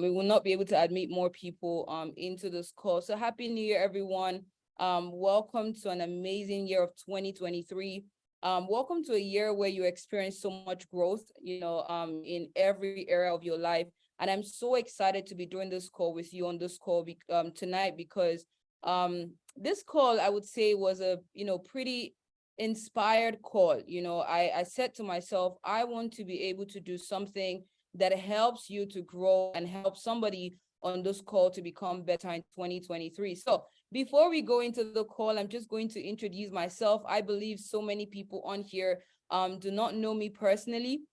we will not be able to admit more people into this call. So happy New Year, everyone. Welcome to an amazing year of 2023. Welcome to a year where you experience so much growth, in every area of your life. And I'm so excited to be doing this call with you on this call tonight, because this call, I would say, was a pretty inspired call. I said to myself, I want to be able to do something that helps you to grow and help somebody on this call to become better in 2023. So before we go into the call, I'm just going to introduce myself. I believe so many people on here do not know me personally.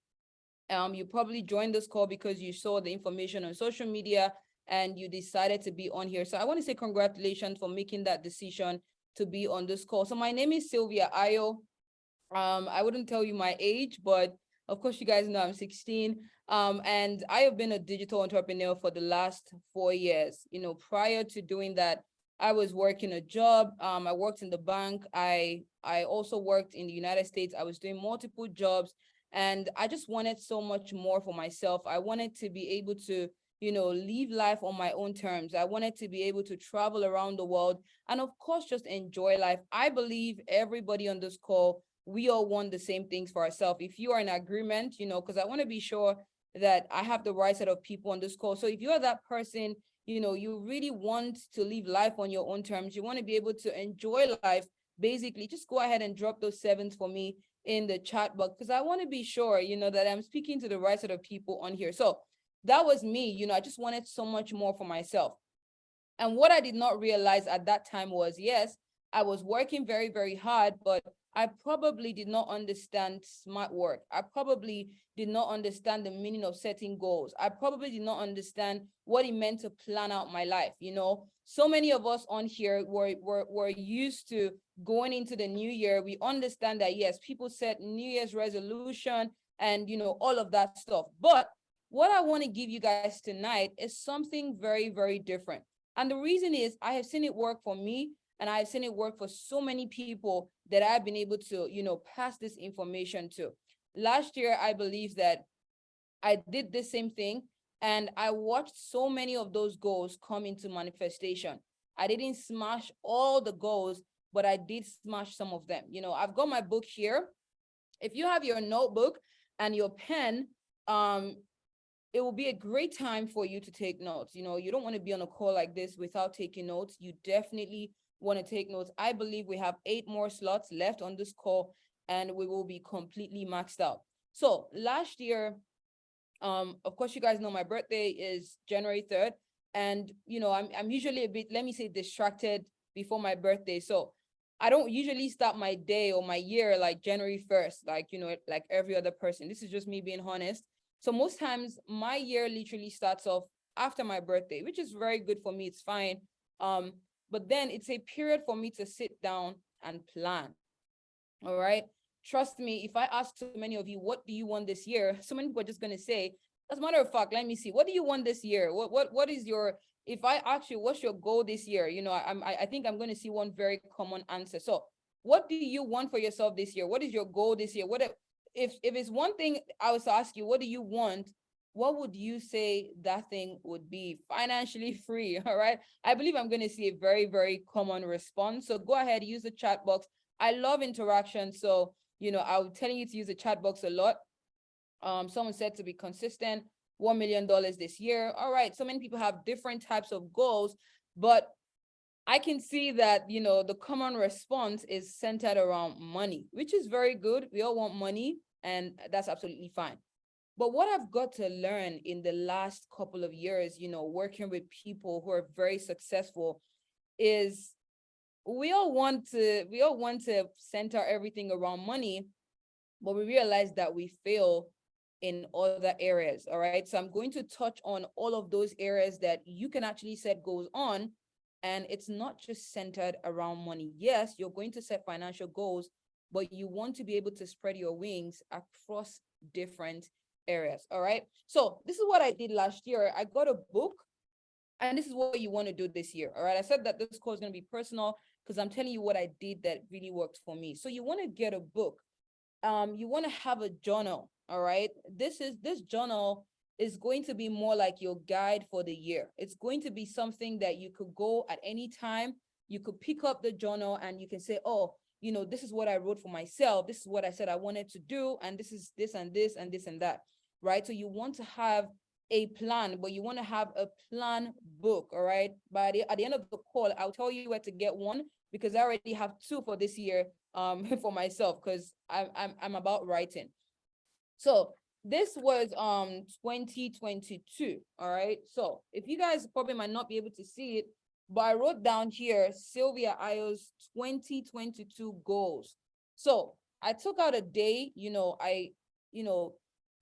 You probably joined this call because you saw the information on social media and you decided to be on here. So I want to say congratulations for making that decision to be on this call. So my name is Sylvia Ayo. I wouldn't tell you my age, but of course you guys know I'm 16. And I have been a digital entrepreneur for the last 4 years. Prior to doing that, I was working a job. I worked in the bank. I also worked in the United States. I was doing multiple jobs, and I just wanted so much more for myself. I wanted to be able to, live life on my own terms. I wanted to be able to travel around the world and, of course, just enjoy life. I believe everybody on this call, we all want the same things for ourselves. If you are in agreement, because I want to be sure that I have the right set of people on this call. So if you are that person, you really want to live life on your own terms, you want to be able to enjoy life, basically, just go ahead and drop those sevens for me in the chat box, because I want to be sure, that I'm speaking to the right set of people on here. So that was me. I just wanted so much more for myself. And what I did not realize at that time was, yes, I was working very, very hard, but I probably did not understand smart work. I probably did not understand the meaning of setting goals. I probably did not understand what it meant to plan out my life. So many of us on here were used to going into the new year. We understand that, yes, people set New Year's resolution and, all of that stuff. But what I want to give you guys tonight is something very, very different. And the reason is I have seen it work for me, and I've seen it work for so many people that I've been able to, pass this information to. Last year, I believe that I did the same thing, and I watched so many of those goals come into manifestation. I didn't smash all the goals, but I did smash some of them. I've got my book here. If you have your notebook and your pen, it will be a great time for you to take notes. You don't want to be on a call like this without taking notes. You definitely want to take notes. I believe we have 8 more slots left on this call, and we will be completely maxed out. So last year, of course, you guys know my birthday is January 3rd. And, I'm usually a bit, let me say, distracted before my birthday. So I don't usually start my day or my year like January 1st, like every other person. This is just me being honest. So most times my year literally starts off after my birthday, which is very good for me. It's fine. But then it's a period for me to sit down and plan. All right. Trust me, if I ask so many of you, what do you want this year? So many people are just going to say, as a matter of fact, let me see. What do you want this year? What is your, if I ask you, what's your goal this year? I think I'm going to see one very common answer. So what do you want for yourself this year? What is your goal this year? If it's one thing I was to ask you, what do you want? What would you say that thing would be? Financially free. All right. I believe I'm going to see a very, very common response. So go ahead, use the chat box. I love interaction. So, I'm telling you to use the chat box a lot. Someone said to be consistent, $1 million this year. All right. So many people have different types of goals, but I can see that, the common response is centered around money, which is very good. We all want money, and that's absolutely fine. But what I've got to learn in the last couple of years, working with people who are very successful, is we all want to center everything around money, but we realize that we fail in other areas. All right. So I'm going to touch on all of those areas that you can actually set goals on. And it's not just centered around money. Yes, you're going to set financial goals, but you want to be able to spread your wings across different areas. All right. So this is what I did last year. I got a book, and this is what you want to do this year. All right. I said that this call is going to be personal because I'm telling you what I did that really worked for me. So you want to get a book. You want to have a journal. All right. This journal is going to be more like your guide for the year. It's going to be something that you could go at any time. You could pick up the journal and you can say, oh, this is what I wrote for myself. This is what I said I wanted to do. And this is this and this and this and that, right? So you want to have a plan, but you want to have a plan book, all right? At the end of the call, I'll tell you where to get one, because I already have two for this year for myself, because I'm about writing. So this was 2022, all right? So if you guys probably might not be able to see it, but I wrote down here Sylvia Ayo's 2022 goals. So I took out a day, I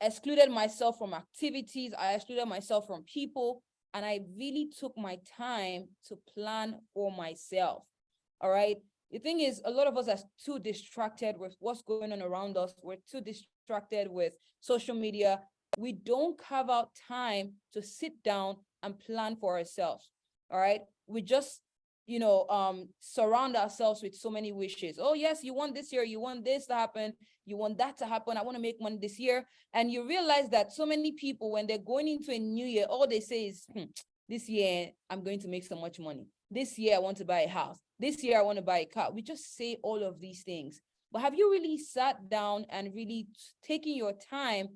excluded myself from activities, I excluded myself from people, and I really took my time to plan for myself. All right. The thing is, a lot of us are too distracted with what's going on around us. We're too distracted with social media. We don't carve out time to sit down and plan for ourselves. All right. We just, surround ourselves with so many wishes. Oh, yes, you want this year, you want this to happen, you want that to happen. I want to make money this year. And you realize that so many people, when they're going into a new year, all they say is, this year, I'm going to make so much money. This year, I want to buy a house. This year, I want to buy a car. We just say all of these things. But have you really sat down and really taken your time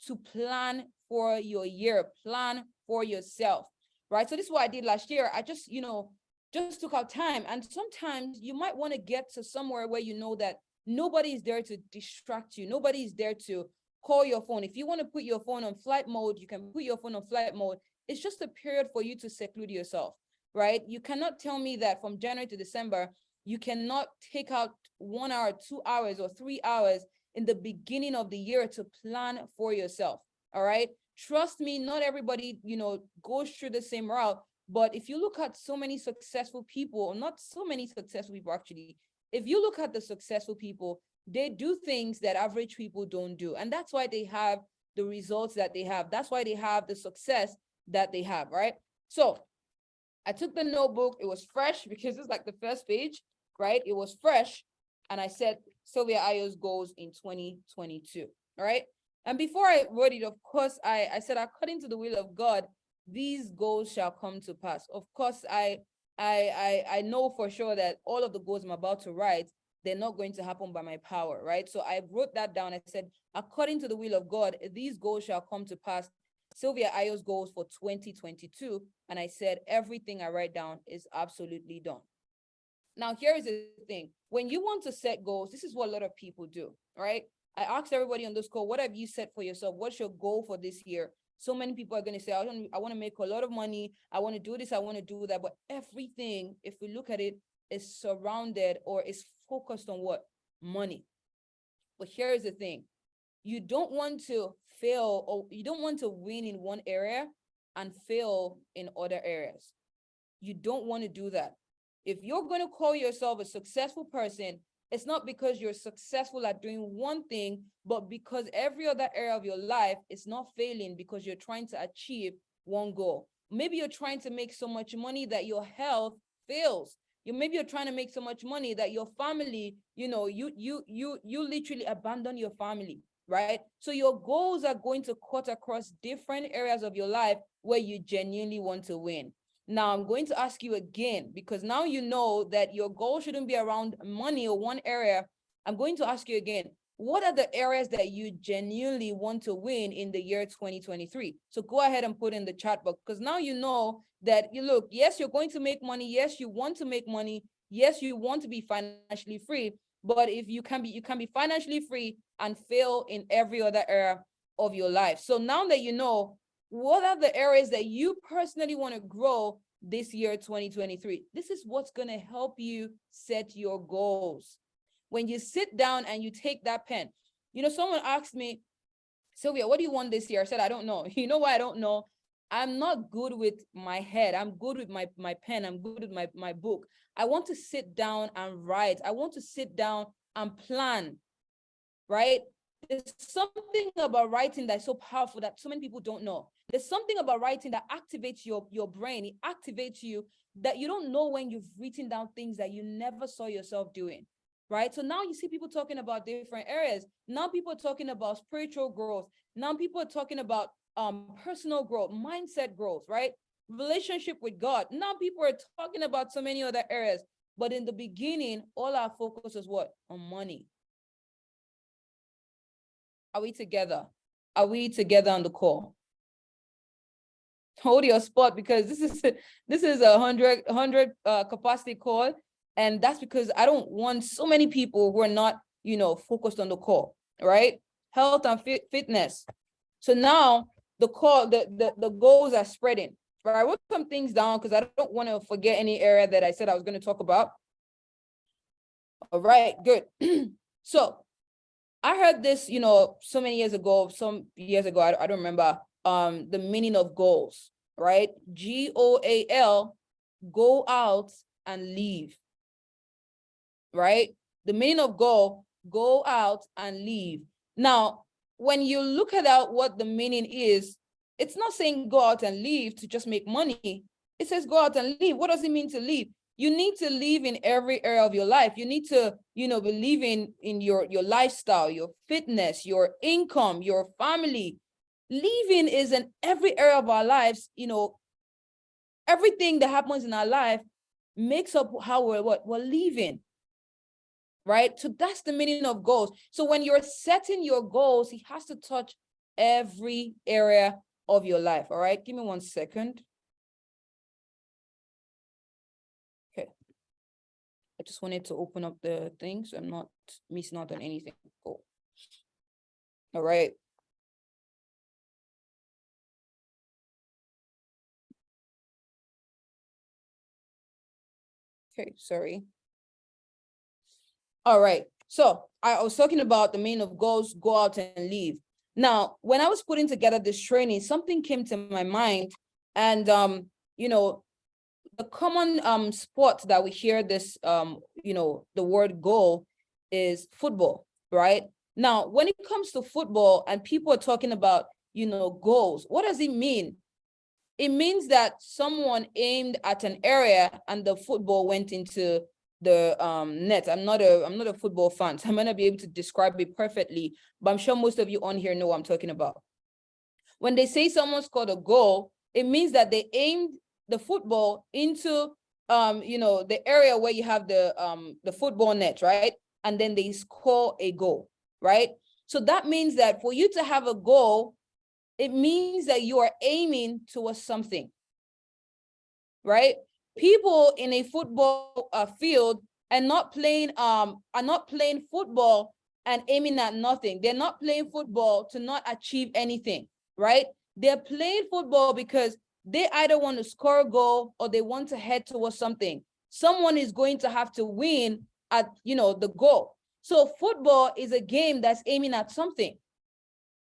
to plan for your year, plan for yourself, right? So this is what I did last year. I just, just took out time. And sometimes you might want to get to somewhere where you know that nobody is there to distract you. Nobody is there to call your phone. If you want to put your phone on flight mode, you can put your phone on flight mode. It's just a period for you to seclude yourself, right? You cannot tell me that from January to December, you cannot take out 1 hour, 2 hours, or 3 hours in the beginning of the year to plan for yourself. All right. Trust me, not everybody, goes through the same route. But if you look at so many successful people, or not so many successful people, actually, if you look at the successful people, they do things that average people don't do. And that's why they have the results that they have. That's why they have the success that they have, right? So I took the notebook. It was fresh because it's like the first page, right? It was fresh. And I said, Sylvia Ayo's goals in 2022, all right? And before I wrote it, of course, I said, according to the will of God, these goals shall come to pass. Of course, I know for sure that all of the goals I'm about to write, they're not going to happen by my power, right? So I wrote that down. I said, according to the will of God, these goals shall come to pass. Sylvia Ayo's goals for 2022. And I said, everything I write down is absolutely done. Now, here is the thing. When you want to set goals, this is what a lot of people do, right? I asked everybody on this call, what have you set for yourself? What's your goal for this year? So many people are going to say, I want to make a lot of money. I want to do this. I want to do that. But everything, if we look at it, is surrounded or is focused on what? Money. But here is the thing. You don't want to fail, or you don't want to win in one area and fail in other areas. You don't want to do that. If you're going to call yourself a successful person, it's not because you're successful at doing one thing, but because every other area of your life is not failing because you're trying to achieve one goal. Maybe you're trying to make so much money that your health fails. Maybe you're trying to make so much money that your family, you literally abandon your family, right? So your goals are going to cut across different areas of your life where you genuinely want to win. Now, I'm going to ask you again, because now you know that your goal shouldn't be around money or one area. I'm going to ask you again, what are the areas that you genuinely want to win in the year 2023? So go ahead and put in the chat box, because now you know that yes, you're going to make money. Yes, you want to make money. Yes, you want to be financially free. But if you can be financially free and fail in every other area of your life. So now that you know, what are the areas that you personally want to grow this year, 2023? This is what's going to help you set your goals. When you sit down and you take that pen, someone asked me, Sylvia, what do you want this year? I said, I don't know. You know why I don't know? I'm not good with my head. I'm good with my pen. I'm good with my book. I want to sit down and write. I want to sit down and plan, right? There's something about writing that's so powerful that so many people don't know. There's something about writing that activates your brain. It activates you that you don't know when you've written down things that you never saw yourself doing, right? So now you see people talking about different areas. Now people are talking about spiritual growth. Now people are talking about personal growth, mindset growth, right? Relationship with God. Now people are talking about so many other areas, but in the beginning, all our focus was what? On money. Are we together? Are we together on the call? Hold your spot, because this is a 100 capacity call, and that's because I don't want so many people who are not focused on the call, right? Health and fitness. So now the call, the goals are spreading. Right, I wrote some things down because I don't want to forget any area that I said I was going to talk about. All right, good. So I heard this, so many years ago, I don't remember, the meaning of goals, right? GOAL, go out and leave, right? The meaning of go out and leave. Now, when you look at what the meaning is, it's not saying go out and leave to just make money. It says go out and leave. What does it mean to leave? You need to live in every area of your life. You need to, believe in your lifestyle, your fitness, your income, your family. Living is in every area of our lives. Everything that happens in our life makes up how we're living. Right? So that's the meaning of goals. So when you're setting your goals, it has to touch every area of your life. All right, give me 1 second. Okay. I just wanted to open up the thing so I'm not missing out on anything. Cool. All right. Okay, sorry. All right. So I was talking about the meaning of goals, go out and leave. Now, when I was putting together this training, something came to my mind, and the common sport that we hear this the word goal is football, right? Now, when it comes to football and people are talking about goals, what does it mean? It means that someone aimed at an area and the football went into the net. I'm not a football fan, so I'm gonna be able to describe it perfectly, but I'm sure most of you on here know what I'm talking about. When they say someone scored a goal, it means that they aimed the football into the area where you have the football net, right? And then they score a goal, right? So that means that for you to have a goal, it means that you are aiming towards something, right? People in a football field are not playing football and aiming at nothing. They're not playing football to not achieve anything, right? They're playing football because they either want to score a goal or they want to head towards something. Someone is going to have to win at the goal. So football is a game that's aiming at something,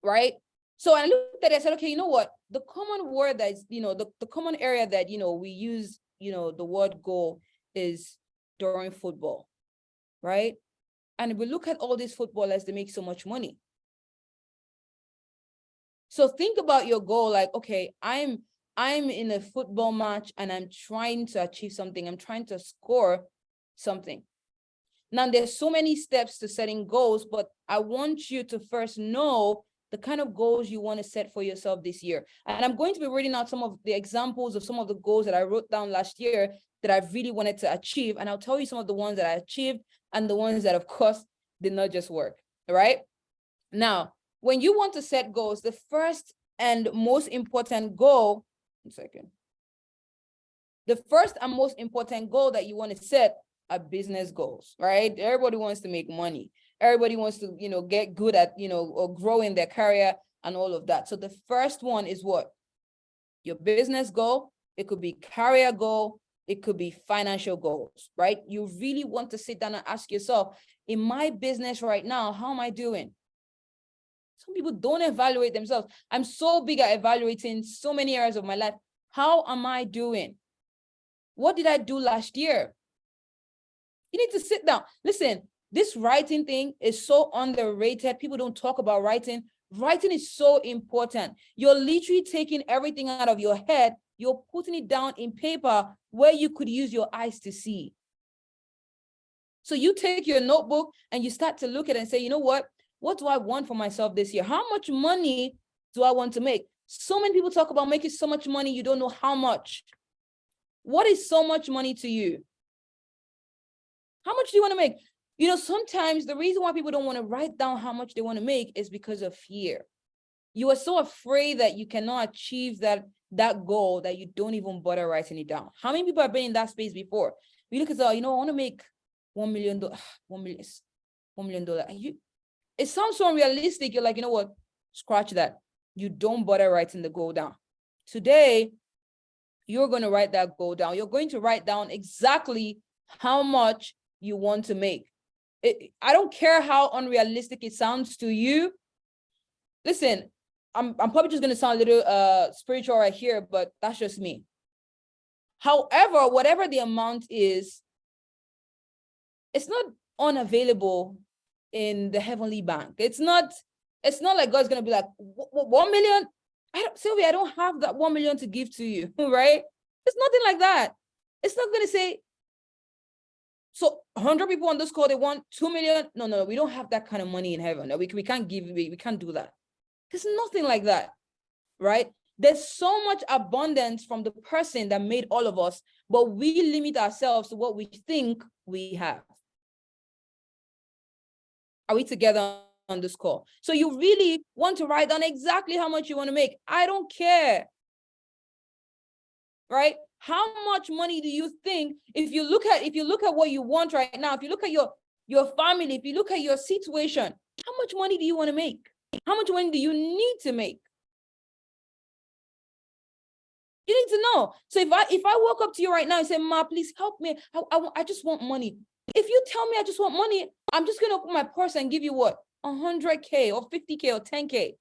right? So I looked at it, I said, okay, you know what? The common word that is, the common area that, we use, the word goal is during football, right? And if we look at all these footballers, they make so much money. So think about your goal, like, okay, I'm in a football match and I'm trying to achieve something. I'm trying to score something. Now, there's so many steps to setting goals, but I want you to first know the kind of goals you want to set for yourself this year. And I'm going to be reading out some of the examples of some of the goals that I wrote down last year that I really wanted to achieve. And I'll tell you some of the ones that I achieved and the ones that, of course, did not just work, all right? Now, when you want to set goals, the first and most important goal, 1 second. The first and most important goal that you want to set are business goals, right? Everybody wants to make money. Everybody wants to, get good at, or grow in their career and all of that. So the first one is what? Your business goal. It could be career goal. It could be financial goals, right? You really want to sit down and ask yourself, in my business right now, how am I doing? Some people don't evaluate themselves. I'm so big at evaluating so many areas of my life. How am I doing? What did I do last year? You need to sit down. Listen, this writing thing is so underrated. People don't talk about writing. Writing is so important. You're literally taking everything out of your head. You're putting it down in paper where you could use your eyes to see. So you take your notebook and you start to look at it and say, you know what? What do I want for myself this year? How much money do I want to make? So many people talk about making so much money, you don't know how much. What is so much money to you? How much do you want to make? You know, sometimes the reason why people don't want to write down how much they want to make is because of fear. You are so afraid that you cannot achieve that goal that you don't even bother writing it down. How many people have been in that space before? You look at, you know, I want to make $1 million, $1 million. It sounds so unrealistic. You're like, you know what? Scratch that. You don't bother writing the goal down. Today, you're going to write that goal down. You're going to write down exactly how much you want to make. I don't care how unrealistic it sounds to you. Listen, I'm probably just going to sound a little spiritual right here, but that's just me. However, whatever the amount is, it's not unavailable in the heavenly bank. It's not like God's going to be like, 1 million? Sylvia, I don't have that 1 million to give to you, right? It's nothing like that. It's not going to say, so 100 people on this call, they want 2 million. No, we don't have that kind of money in heaven. No, we can't give, we can't do that. There's nothing like that, right? There's so much abundance from the person that made all of us, but we limit ourselves to what we think we have. Are we together on this call? So you really want to write down exactly how much you want to make. I don't care, right? How much money do you think, if you look at what you want right now, if you look at your family, if you look at your situation, how much money do you want to make? How much money do you need to make? You need to know. So if I walk up to you right now and say, Ma, please help me. I just want money. If you tell me I just want money, I'm just going to open my purse and give you what? 100K or 50K or 10K.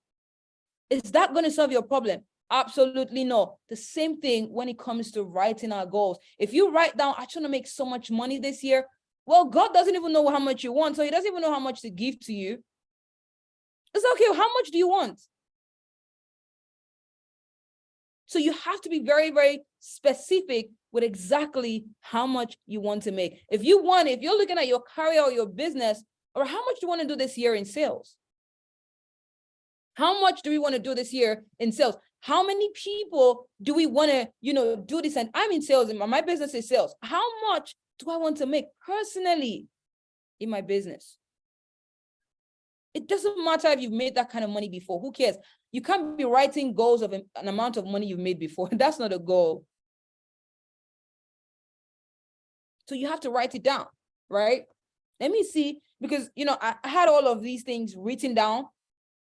Is that going to solve your problem? Absolutely no. The same thing when it comes to writing our goals. If you write down, I want to make so much money this year. Well, God doesn't even know how much you want. So he doesn't even know how much to give to you. It's okay. How much do you want? So you have to be very, very specific with exactly how much you want to make. If you're looking at your career or your business, or how much do you want to do this year in sales? How much do we want to do this year in sales? How many people do we want to, do this? And I'm in sales, and my business is sales. How much do I want to make personally in my business? It doesn't matter if you've made that kind of money before. Who cares? You can't be writing goals of an amount of money you've made before. That's not a goal. So you have to write it down, right? Let me see, because, I had all of these things written down,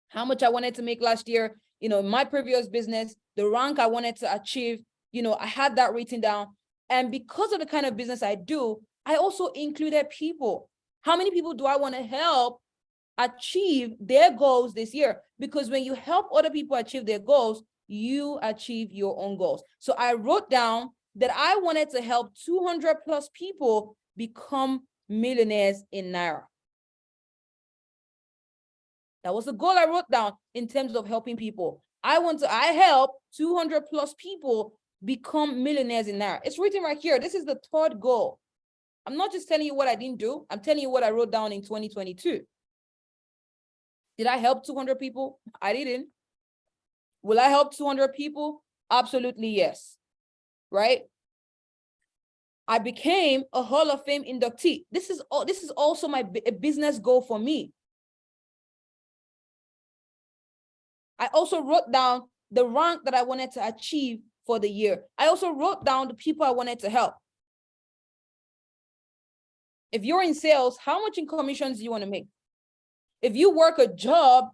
how much I wanted to make last year, my previous business, the rank I wanted to achieve, I had that written down. And because of the kind of business I do, I also included people. How many people do I want to help achieve their goals this year? Because when you help other people achieve their goals, you achieve your own goals. So I wrote down that I wanted to help 200 plus people become millionaires in Naira. That was the goal I wrote down in terms of helping people. I help 200 plus people become millionaires in Naira. It's written right here. This is the third goal. I'm not just telling you what I didn't do. I'm telling you what I wrote down in 2022. Did I help 200 people? I didn't. Will I help 200 people? Absolutely yes. Right? I became a Hall of Fame inductee. This is also a business goal for me. I also wrote down the rank that I wanted to achieve for the year. I also wrote down the people I wanted to help. If you're in sales, how much in commissions do you want to make? If you work a job,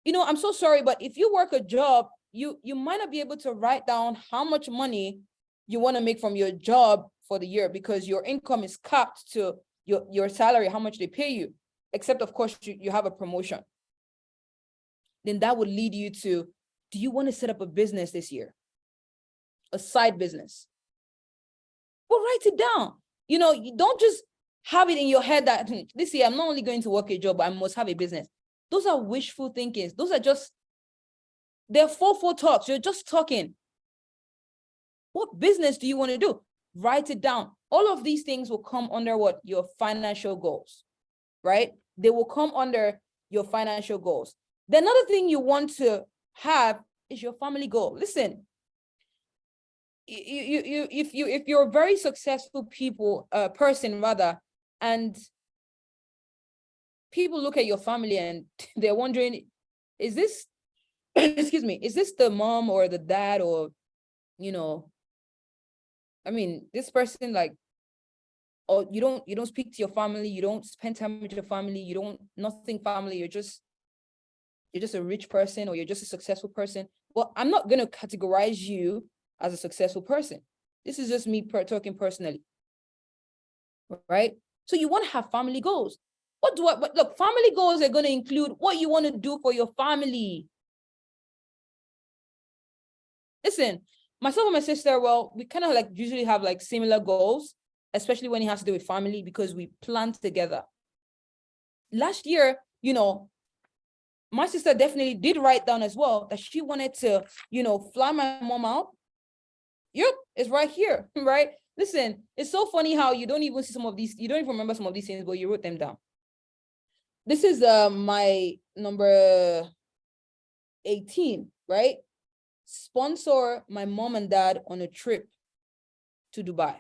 I'm so sorry, but if you work a job, you might not be able to write down how much money you want to make from your job for the year, because your income is capped to your salary, how much they pay you, except of course you have a promotion. Then that would lead you to, do you want to set up a business this year? A side business? Well, write it down. You don't just have it in your head that this year I'm not only going to work a job, but I must have a business. Those are wishful thinkings. They're 4-4 talks. You're just talking. What business do you want to do? Write it down. All of these things will come under what? Your financial goals, right? They will come under your financial goals. The another thing you want to have is your family goal. Listen, if you're a very successful person rather, and people look at your family and they're wondering, is this, excuse me, is this the mom or the dad, or, I mean, this person, like, or you don't speak to your family, you don't spend time with your family, you don't nothing family, you're just a rich person, or you're just a successful person. Well, I'm not going to categorize you as a successful person. This is just me talking personally, right? So you want to have family goals. But look, family goals are going to include what you want to do for your family. Listen, myself and my sister, well, we kind of like usually have like similar goals, especially when it has to do with family, because we plan together. Last year, my sister definitely did write down as well that she wanted to, fly my mom out. Yep, it's right here, right? Listen, it's so funny how you don't even see some of these, you don't even remember some of these things, but you wrote them down. This is my number 18, right? Sponsor my mom and dad on a trip to Dubai.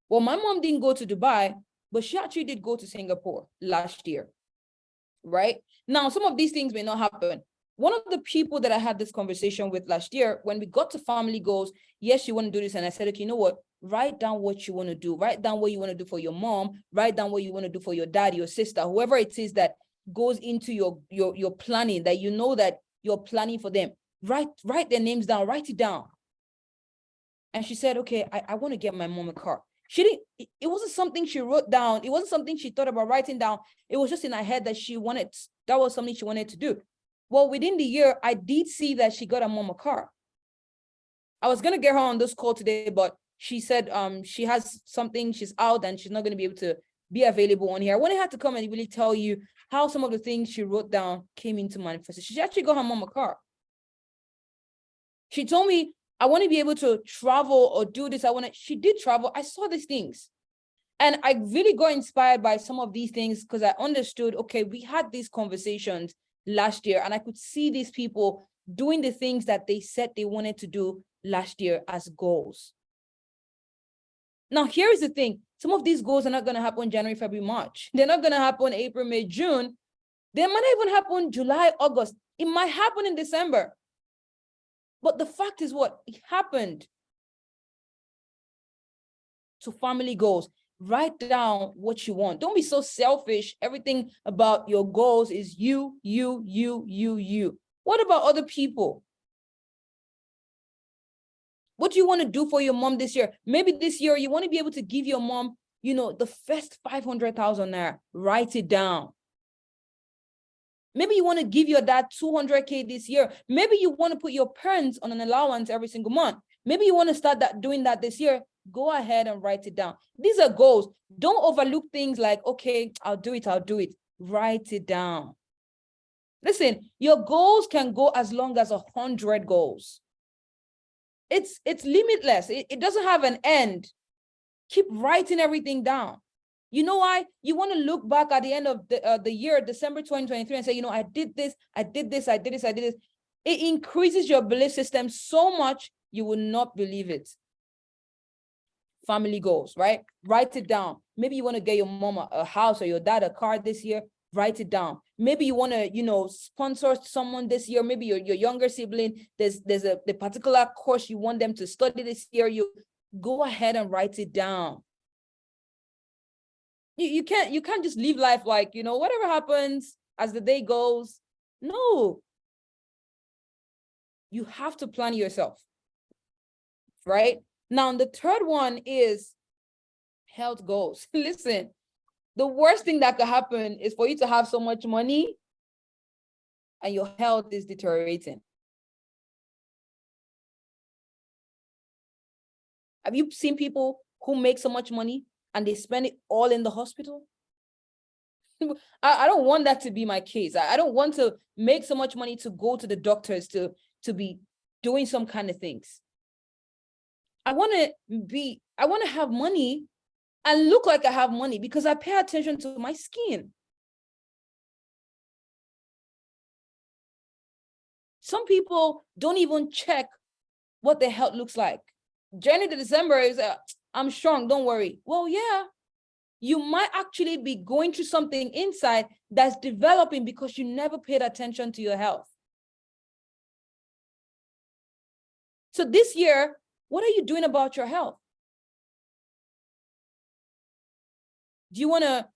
Well, my mom didn't go to Dubai, but she actually did go to Singapore last year, right? Now, some of these things may not happen. One of the people that I had this conversation with last year, when we got to family goals, yes, you want to do this. And I said, okay, you know what? Write down what you want to do. Write down what you want to do for your mom. Write down what you want to do for your dad, your sister, whoever it is that goes into your planning, that you know that you're planning for them. Write their names down. Write it down. And she said, okay, I want to get my mom a car. She didn't, it wasn't something she wrote down. It wasn't something she thought about writing down. It was just in her head that that was something she wanted to do. Well, within the year, I did see that she got her mom a car. I was going to get her on this call today, but she said she has something, she's out, and she's not going to be able to be available on here. I wanted her to come and really tell you how some of the things she wrote down came into manifestation. She actually got her mom a car. She told me, I want to be able to travel or do this. She did travel. I saw these things. And I really got inspired by some of these things because I understood, okay, we had these conversations last year and I could see these people doing the things that they said they wanted to do last year as goals. Now, here is the thing. Some of these goals are not going to happen January, February, March. They're not going to happen April, May, June. They might not even happen July, August. It might happen in December. But the fact is what? It happened. So family goals. Write down what you want. Don't be so selfish. Everything about your goals is you. What about other people? What do you want to do for your mom this year? Maybe this year you want to be able to give your mom, the first 500,000 naira. Write it down. Maybe you want to give your dad 200K this year. Maybe you want to put your parents on an allowance every single month. Maybe you want to start doing that this year. Go ahead and write it down. These are goals. Don't overlook things like, okay, I'll do it. Write it down. Listen, your goals can go as long as 100 goals. It's limitless. It doesn't have an end. Keep writing everything down. You know why? You want to look back at the end of the year, December 2023, and say, I did this. It increases your belief system so much, you will not believe it. Family goals, right? Write it down. Maybe you want to get your mom a house or your dad a car this year. Write it down. Maybe you want to, sponsor someone this year. Maybe your younger sibling, there's the particular course you want them to study this year. You go ahead and write it down. You can't just live life like, whatever happens as the day goes. No. You have to plan yourself, right? Now, the third one is health goals. Listen, the worst thing that could happen is for you to have so much money and your health is deteriorating. Have you seen people who make so much money and they spend it all in the hospital? I don't want that to be my case. I don't want to make so much money to go to the doctors to be doing some kind of things. I want to have money and look like I have money because I pay attention to my skin. Some people don't even check what their health looks like. January to December is, I'm strong, don't worry. Well, yeah, you might actually be going through something inside that's developing because you never paid attention to your health. So this year, what are you doing about your health? Do you want to,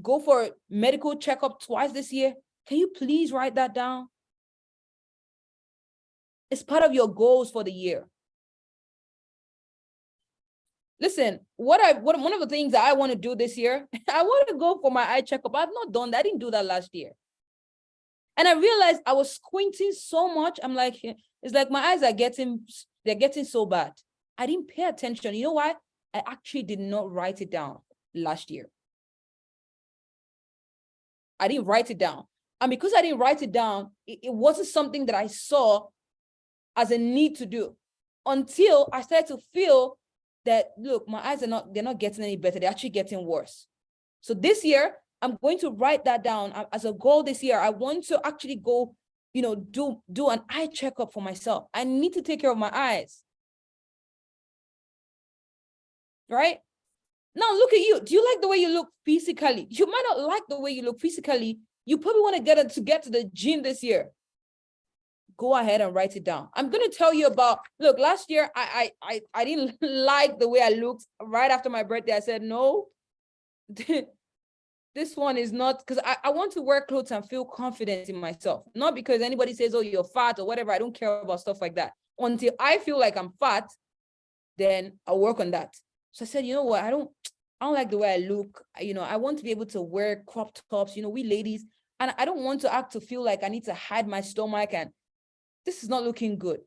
go for a medical checkup twice this year? Can you please write that down? It's part of your goals for the year. Listen, one of the things that I want to do this year, I want to go for my eye checkup. I've not done that. I didn't do that last year. And I realized I was squinting so much. I'm like, it's like my eyes they're getting so bad. I didn't pay attention. You know why? I actually did not write it down last year. I didn't write it down. And because I didn't write it down, it wasn't something that I saw as a need to do until I started to feel that, look, my eyes they're not getting any better. They're actually getting worse. So this year, I'm going to write that down as a goal this year. I want to actually go, do an eye checkup for myself. I need to take care of my eyes. Right? Now, look at you. Do you like the way you look physically? You might not like the way you look physically. You probably want to get to the gym this year. Go ahead and write it down. I'm going to tell you about, look, last year, I didn't like the way I looked. Right after my birthday, I said, no, this one is not, because I want to wear clothes and feel confident in myself. Not because anybody says, oh, you're fat or whatever. I don't care about stuff like that. Until I feel like I'm fat, then I'll work on that. So I said, you know what? I don't like the way I look. I want to be able to wear crop tops, we ladies, and I don't want to feel like I need to hide my stomach, and this is not looking good.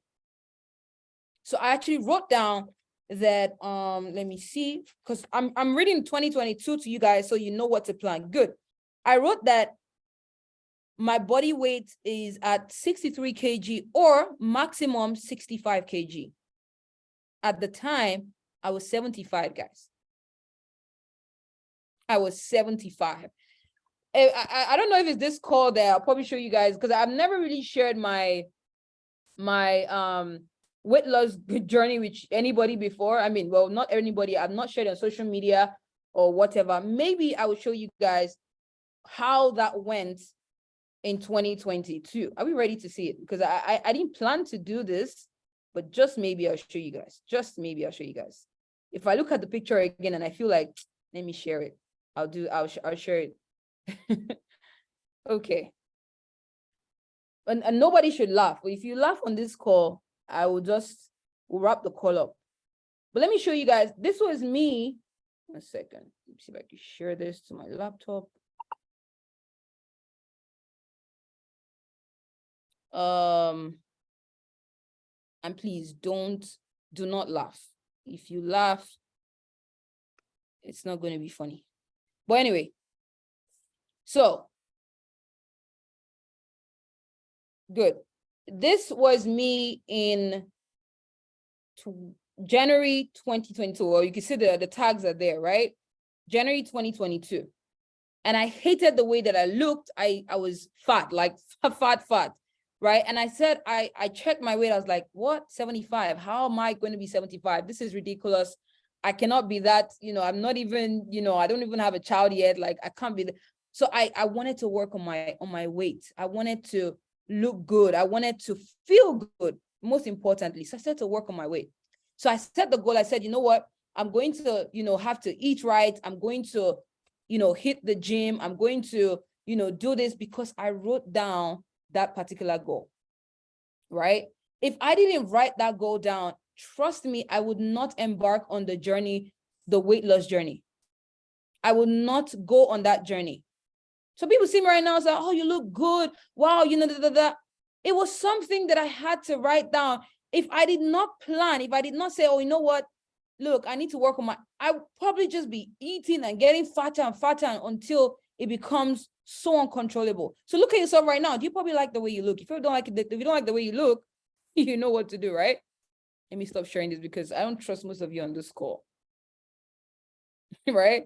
So I actually wrote down that, let me see, because I'm reading 2022 to you guys, so you know what to plan. Good. I wrote that my body weight is at 63 kg or maximum 65 kg. At the time, I was 75, guys. I was 75. I don't know if it's this call that I'll probably show you guys, because I've never really shared my weight loss journey with anybody before. I mean, well, not anybody. I've not shared on social media or whatever. Maybe I will show you guys how that went in 2022. Are we ready to see it? Because I didn't plan to do this, but just maybe I'll show you guys. Just maybe I'll show you guys. If I look at the picture again and I feel like, let me share it. I'll share it. Okay. And nobody should laugh. If you laugh on this call, we'll wrap the call up. But let me show you guys. This was me. One second. Let me see if I can share this to my laptop. And please do not laugh. If you laugh, it's not going to be funny. But anyway, so good. This was me in January 2022, or you can see the tags are there, right? January 2022. And I hated the way that I looked. I was fat, like fat, right? And I said, I checked my weight. I was like, what? 75? How am I going to be 75? This is ridiculous. I cannot be that, I'm not even, I don't even have a child yet. Like, I can't be. So I wanted to work on my weight. I wanted to look good. I wanted to feel good, most importantly. So I started to work on my weight. So I set the goal. I said, you know what? I'm going to, have to eat right. I'm going to, hit the gym. I'm going to, do this because I wrote down that particular goal, right? If I didn't write that goal down, trust me, I would not embark on the journey, the weight loss journey. I would not go on that journey. So people see me right now and say, oh, you look good. Wow, It was something that I had to write down. If I did not plan, if I did not say, oh, you know what? Look, I need to work on I would probably just be eating and getting fatter and fatter until it becomes so uncontrollable. So look at yourself right now. Do you probably like the way you look? If you don't like the way you look, you know what to do, right? Let me stop sharing this because I don't trust most of you on this call. Right?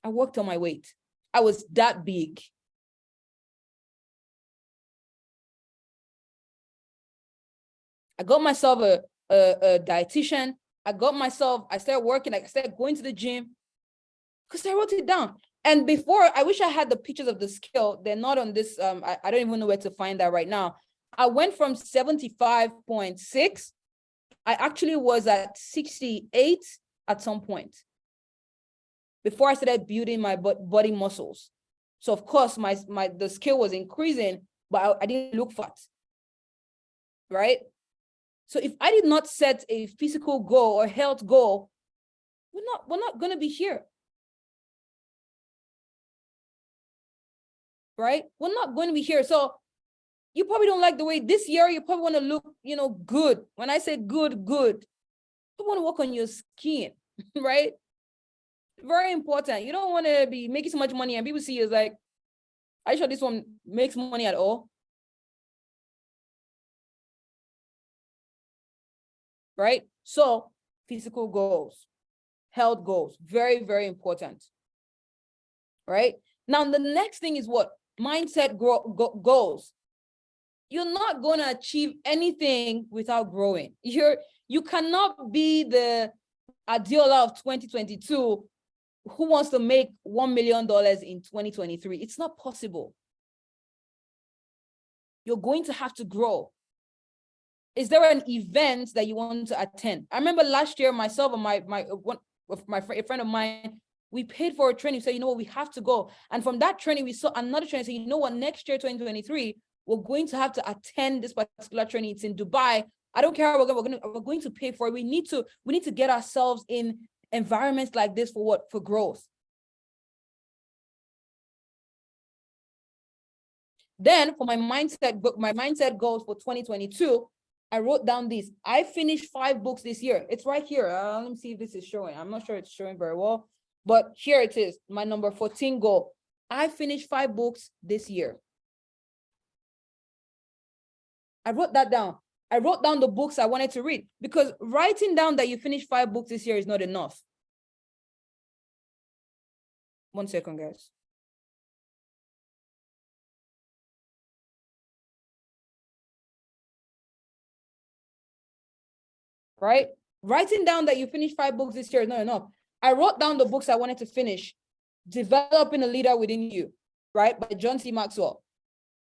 I worked on my weight. I was that big. I got myself a dietitian. I started working, I started going to the gym because I wrote it down. And before, I wish I had the pictures of the scale. They're not on this. I don't even know where to find that right now. I went from 75.6. I actually was at 68 at some point before I started building my body muscles. So of course, the scale was increasing, but I didn't look fat, right? So if I did not set a physical goal or health goal, we're not going to be here, right? We're not going to be here. So you probably don't like the way this year, you probably want to look, good. When I say good, you want to work on your skin, right? Very important. You don't want to be making so much money and people see you as like, are you sure this one makes money at all? Right? So physical goals, health goals, very, very important. Right? Now, the next thing is what? Mindset goals. You're not going to achieve anything without growing. You cannot be the Adiola of 2022 who wants to make $1 million in 2023. It's not possible. You're going to have to grow. Is there an event that you want to attend? I remember last year, myself and a friend of mine, we paid for a training. So, you know what, we have to go. And from that training, we saw another training. So, you know what, next year, 2023, we're going to have to attend this particular training. It's in Dubai. I don't care. We're going to pay for it. We need to get ourselves in environments like this for what? For growth. Then for my mindset goals for 2022, I wrote down this. I finished 5 books this year. It's right here. Let me see if this is showing. I'm not sure it's showing very well, but here it is. My number 14 goal. I finished 5 books this year. I wrote that down. I wrote down the books I wanted to read, because writing down that you finished 5 books this year is not enough. 1 second, guys. Right? Writing down that you finished 5 books this year is not enough. I wrote down the books I wanted to finish. Developing a Leader Within You, right? By John C. Maxwell.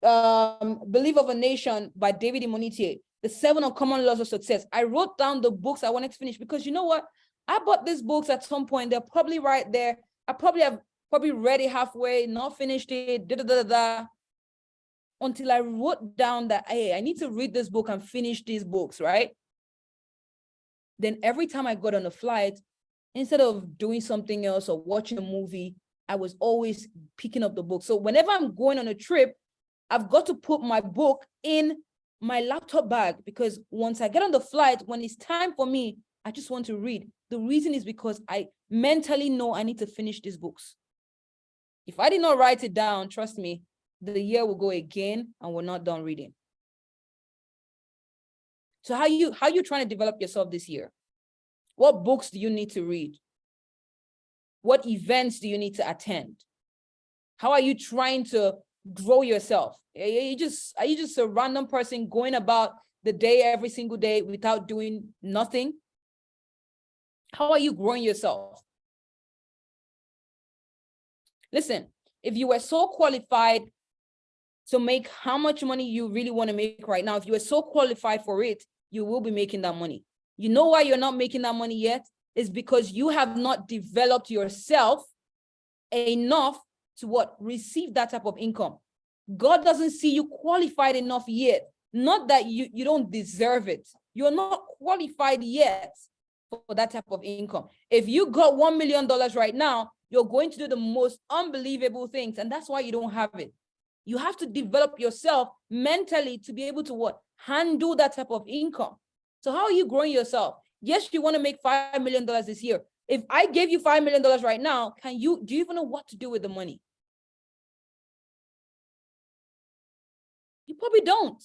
Belief of a Nation by David Imonitie. The 7 Uncommon Laws of Success. I wrote down the books I wanted to finish because you know what? I bought these books at some point. They're probably right there. I probably have read it halfway, not finished it, until I wrote down that, hey, I need to read this book and finish these books, right? Then every time I got on a flight, instead of doing something else or watching a movie, I was always picking up the book. So whenever I'm going on a trip, I've got to put my book in my laptop bag, because once I get on the flight, when it's time for me, I just want to read. The reason is because I mentally know I need to finish these books. If I did not write it down, trust me, the year will go again and we're not done reading. So how you trying to develop yourself this year? What books do you need to read? What events do you need to attend? How are you trying to grow yourself? Are you just a random person going about the day every single day without doing nothing? How are you growing yourself? Listen, if you were so qualified to make how much money you really want to make right now, if you were so qualified for it, you will be making that money. You know why you're not making that money yet? Is because you have not developed yourself enough to what? Receive that type of income. God doesn't see you qualified enough yet. Not that you don't deserve it. You're not qualified yet for that type of income. If you got $1 million right now, you're going to do the most unbelievable things. And that's why you don't have it. You have to develop yourself mentally to be able to what? Handle that type of income. So how are you growing yourself? Yes, you want to make $5 million this year. If I gave you $5 million right now, do you even know what to do with the money? You probably don't.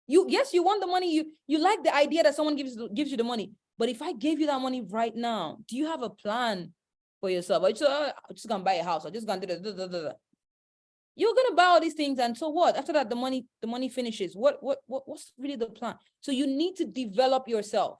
Yes, you want the money. You like the idea that someone gives you the money. But if I gave you that money right now, do you have a plan for yourself? I'm just gonna buy a house. I'm just gonna do. You're gonna buy all these things, and so what? After that, the money finishes. What's really the plan? So you need to develop yourself.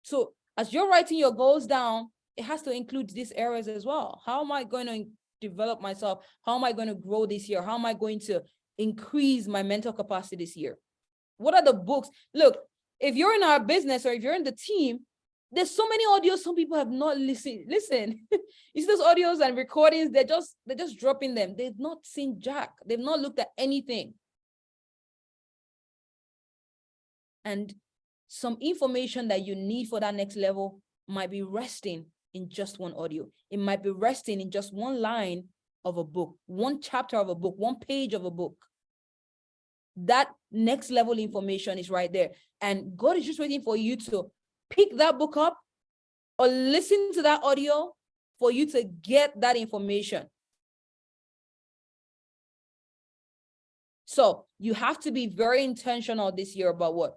So as you're writing your goals down, it has to include these areas as well. How am I going to develop myself? How am I going to grow this year? How am I going to increase my mental capacity this year? What are the books? Look, if you're in our business or if you're in the team, there's so many audios some people have not listened. Listen, you see those audios and recordings, they're just dropping them. They've not seen jack. They've not looked at anything. And some information that you need for that next level might be resting in just one audio. It might be resting in just one line of a book, one chapter of a book, one page of a book. That next level information is right there. And God is just waiting for you to pick that book up or listen to that audio for you to get that information. So you have to be very intentional this year about what?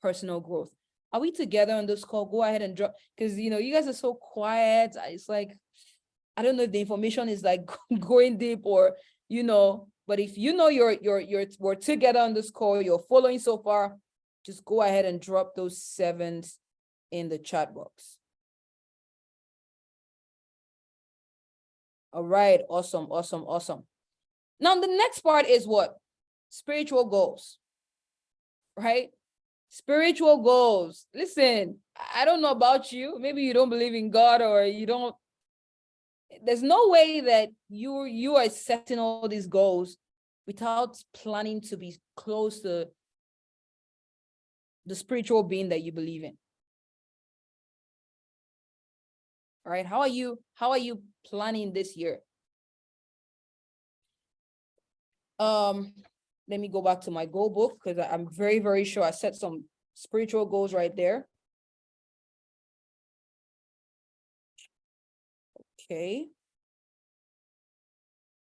Personal growth. Are we together on this call? Go ahead and drop, because you guys are so quiet. It's like, I don't know if the information is like going deep or, but if we're together on this call, you're following so far, just go ahead and drop those 7s in the chat box. All right, awesome. Now the next part is what? Spiritual goals, right? Spiritual goals. Listen, I don't know about you. Maybe you don't believe in God, or there's no way that you are setting all these goals without planning to be close to the spiritual being that you believe in. All right, how are you planning this year? Let me go back to my goal book, because I'm very, very sure I set some spiritual goals right there. Okay.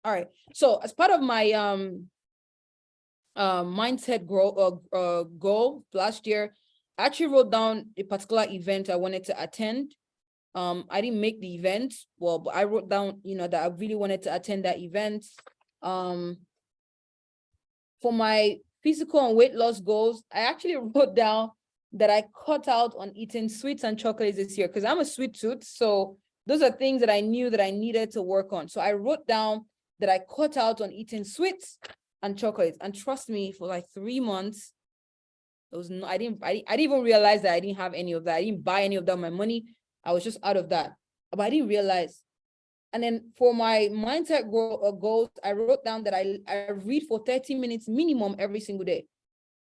All right. So as part of my mindset goal last year, I actually wrote down a particular event I wanted to attend. I didn't make the event, but I wrote down, that I really wanted to attend that event. For my physical and weight loss goals, I actually wrote down that I cut out on eating sweets and chocolates this year, because I'm a sweet tooth. So those are things that I knew that I needed to work on. So I wrote down that I cut out on eating sweets and chocolates. And trust me, for like 3 months, I didn't even realize that I didn't have any of that. I didn't buy any of that with my money. I was just out of that. But I didn't realize. And then for my mindset goals, I wrote down that I read for 30 minutes minimum every single day.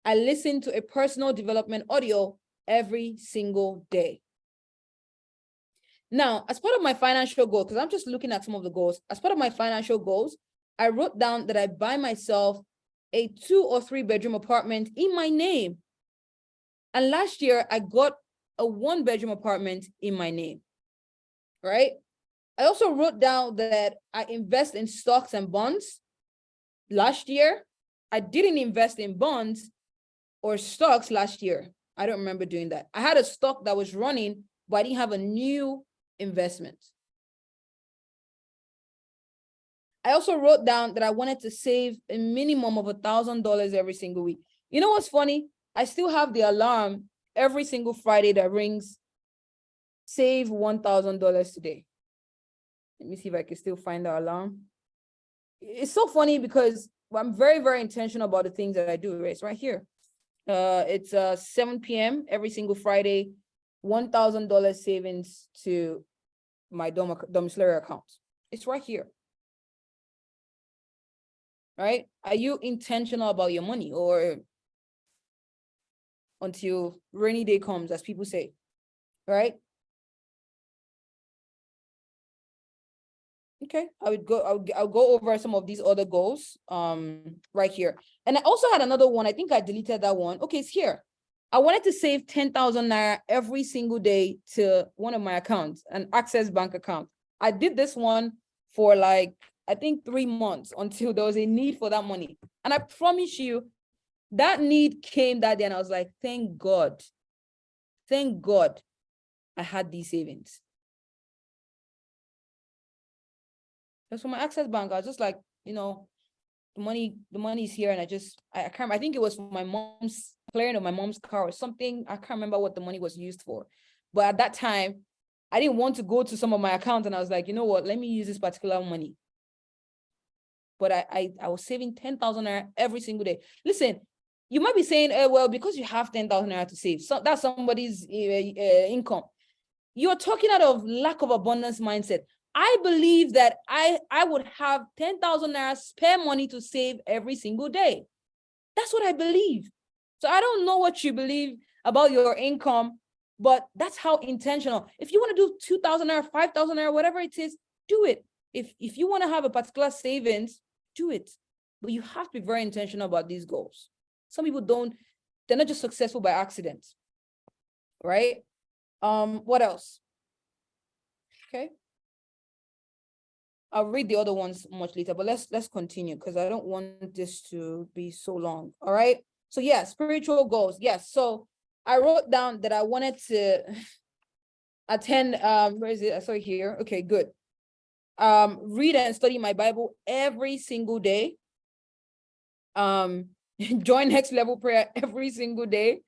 I listen to a personal development audio every single day. Now, as part of my financial goal, because I'm just looking at some of the goals, as part of my financial goals, I wrote down that I buy myself a 2 or 3 bedroom apartment in my name. And last year, I got a 1 bedroom apartment in my name, right? I also wrote down that I invest in stocks and bonds. Last year, I didn't invest in bonds or stocks last year. I don't remember doing that. I had a stock that was running, but I didn't have a new investment. I also wrote down that I wanted to save a minimum of $1,000 every single week. You know what's funny? I still have the alarm every single Friday that rings, save $1,000 today. Let me see if I can still find the alarm. It's so funny because I'm very, very intentional about the things that I do. It's right here. It's 7 p.m. every single Friday, $1,000 savings to my domiciliary account. It's right here. Right? Are you intentional about your money, or until rainy day comes, as people say, right? Okay, I'll go over some of these other goals right here. And I also had another one. I think I deleted that one. Okay, it's here. I wanted to save 10,000 naira every single day to one of my accounts, an Access Bank account. I did this one for like, I think 3 months, until there was a need for that money. And I promise you, that need came that day, and I was like, thank God I had these savings. That's from my Access Bank. I was just like, the money is here, and I can't. I think it was for my mom's clearing of my mom's car or something. I can't remember what the money was used for, but at that time, I didn't want to go to some of my accounts, and I was like, you know what? Let me use this particular money. But I was saving 10,000 naira every single day. Listen, you might be saying, well, because you have 10,000 naira to save, so that's somebody's income. You're talking out of lack of abundance mindset. I believe that I would have 10,000 naira spare money to save every single day. That's what I believe. So I don't know what you believe about your income, but that's how intentional. If you want to do 2,000 naira, 5,000 naira, whatever it is, do it. If you want to have a particular savings, do it. But you have to be very intentional about these goals. Some people they're not just successful by accident, right? What else? Okay. I'll read the other ones much later, but let's continue because I don't want this to be so long. All right. So yeah, spiritual goals. Yes. So I wrote down that I wanted to attend, where is it? I saw it here. Okay, good. Read and study my Bible every single day. Join Next Level Prayer every single day.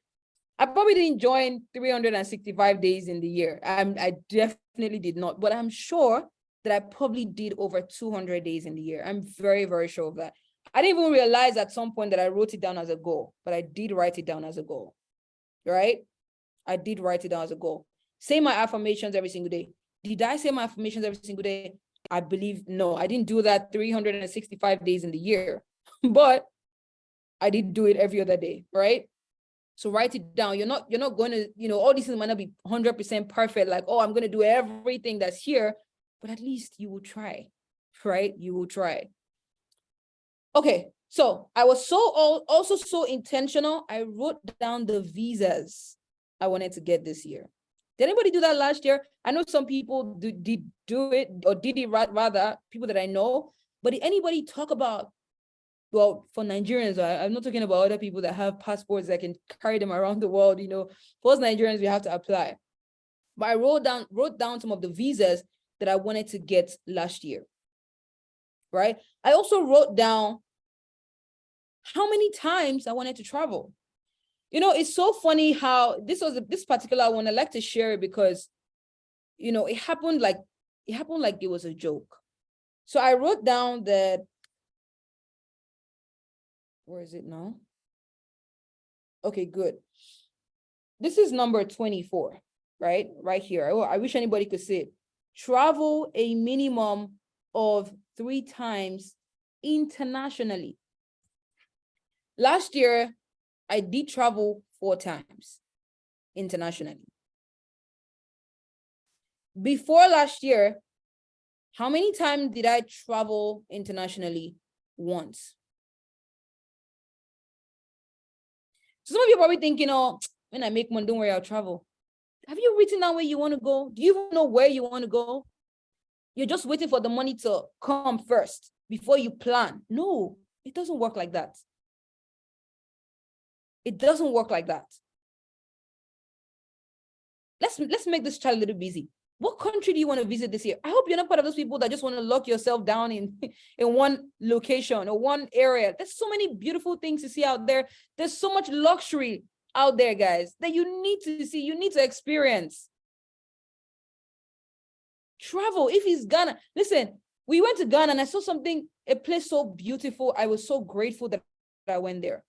I probably didn't join 365 days in the year. I definitely did not, but I'm sure that I probably did over 200 days in the year. I'm very, very sure of that. I didn't even realize at some point that I wrote it down as a goal, but I did write it down as a goal, right? I did write it down as a goal. Say my affirmations every single day. Did I say my affirmations every single day? I believe, no, I didn't do that 365 days in the year, but I did do it every other day, right? So write it down. You're not going to, all these things might not be 100% perfect. Like, oh, I'm going to do everything that's here, but at least you will try, right? You will try. Okay. So I was also so intentional. I wrote down the visas I wanted to get this year. Did anybody do that last year? I know some people did do it, or did it rather, people that I know, but did anybody talk about, well, for Nigerians, I'm not talking about other people that have passports that can carry them around the world, for us Nigerians, we have to apply. But I wrote down some of the visas that I wanted to get last year, right? I also wrote down how many times I wanted to travel. It's so funny how this particular one, I like to share it because, it happened like it was a joke. So I wrote down that, where is it now? Okay, good. This is number 24, right? Right here. I wish anybody could see it. Travel a minimum of 3 times internationally. Last year, I did travel 4 times internationally. Before last year, how many times did I travel internationally? Once. So some of you are probably thinking, when I make money, don't worry, I'll travel. Have you written down where you want to go? Do you even know where you want to go? You're just waiting for the money to come first before you plan. No, it doesn't work like that. It doesn't work like that. Let's make this child a little busy. What country do you want to visit this year? I hope you're not part of those people that just want to lock yourself down in one location or one area. There's so many beautiful things to see out there. There's so much luxury out there, guys, that you need to see, you need to experience. Travel. If it's Ghana, listen, we went to Ghana and I saw a place so beautiful. I was so grateful that I went there.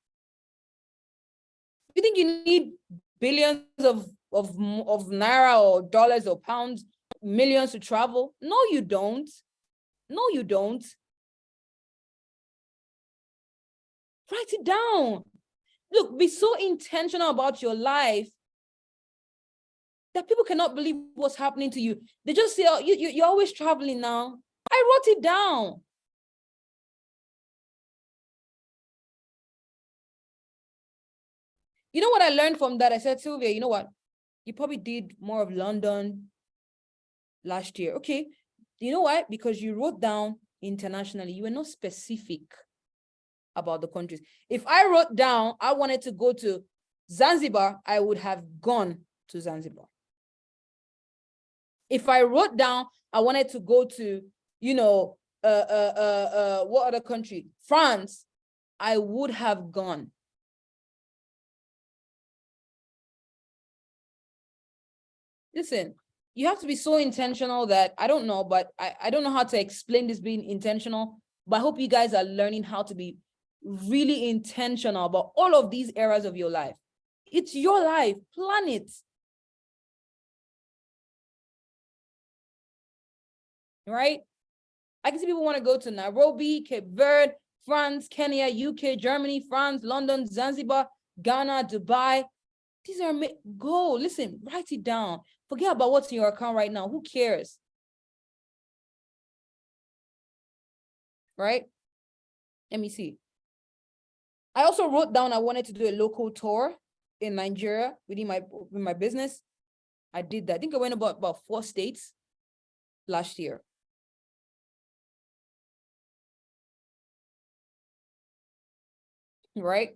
You think you need billions of naira or dollars or pounds, millions to travel? No, you don't. No, you don't. Write it down. Look, be so intentional about your life that people cannot believe what's happening to you. They just say, oh, you're always traveling now. I wrote it down. You know what I learned from that? I said, Sylvia, you know what? You probably did more of London last year. Okay. You know why? Because you wrote down internationally. You were not specific about the countries. If I wrote down, I wanted to go to Zanzibar, I would have gone to Zanzibar. If I wrote down, I wanted to go to, what other country? France, I would have gone. Listen, you have to be so intentional that I don't know, but I don't know how to explain this being intentional, but I hope you guys are learning how to be really intentional about all of these areas of your life. It's your life, plan it. Right? I can see people want to go to Nairobi, Cape Verde, France, Kenya, UK, Germany, France, London, Zanzibar, Ghana, Dubai. These are, go, listen, write it down. Forget about what's in your account right now. Who cares? Right? Let me see. I also wrote down I wanted to do a local tour in Nigeria with my business. I did that. I think I went about 4 states last year. Right?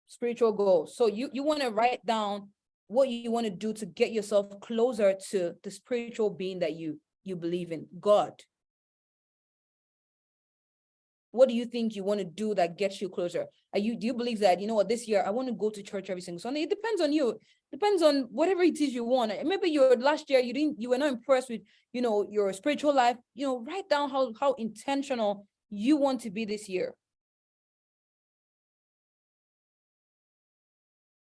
Spiritual goals. So you want to write down what you want to do to get yourself closer to the spiritual being that you believe in, God. What do you think you want to do that gets you closer? Do you believe that, you know what, this year I want to go to church every single Sunday? It depends on you. Depends on whatever it is you want. Maybe last year you were not impressed with, your spiritual life. Write down how intentional you want to be this year.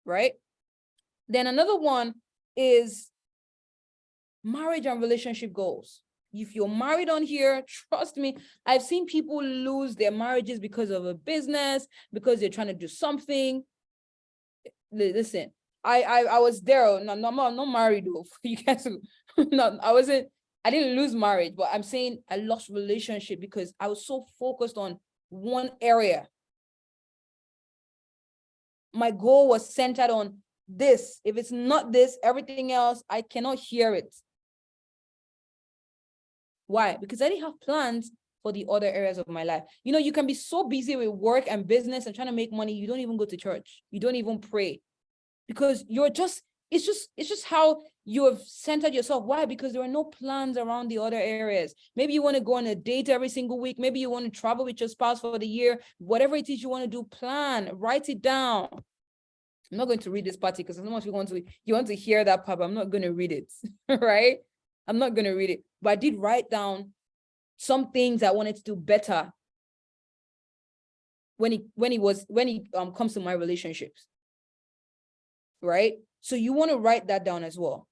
Right? Then another one is marriage and relationship goals. If you're married on here, trust me, I've seen people lose their marriages because of a business, because they're trying to do something. Listen, I was there. No, I'm not married though. You guys, no, I didn't lose marriage, but I'm saying I lost relationship because I was so focused on one area. My goal was centered on this. If it's not this, everything else, I cannot hear it. Why? Because I didn't have plans for the other areas of my life. You can be so busy with work and business and trying to make money, you don't even go to church. You don't even pray. Because it's just how you have centered yourself. Why? Because there are no plans around the other areas. Maybe you want to go on a date every single week. Maybe you want to travel with your spouse for the year. Whatever it is you want to do, plan, write it down. I'm not going to read this part because as much as you want to hear that part, I'm not going to read it, right? I'm not going to read it. But I did write down some things I wanted to do better when it comes to my relationships. Right? So you want to write that down as well.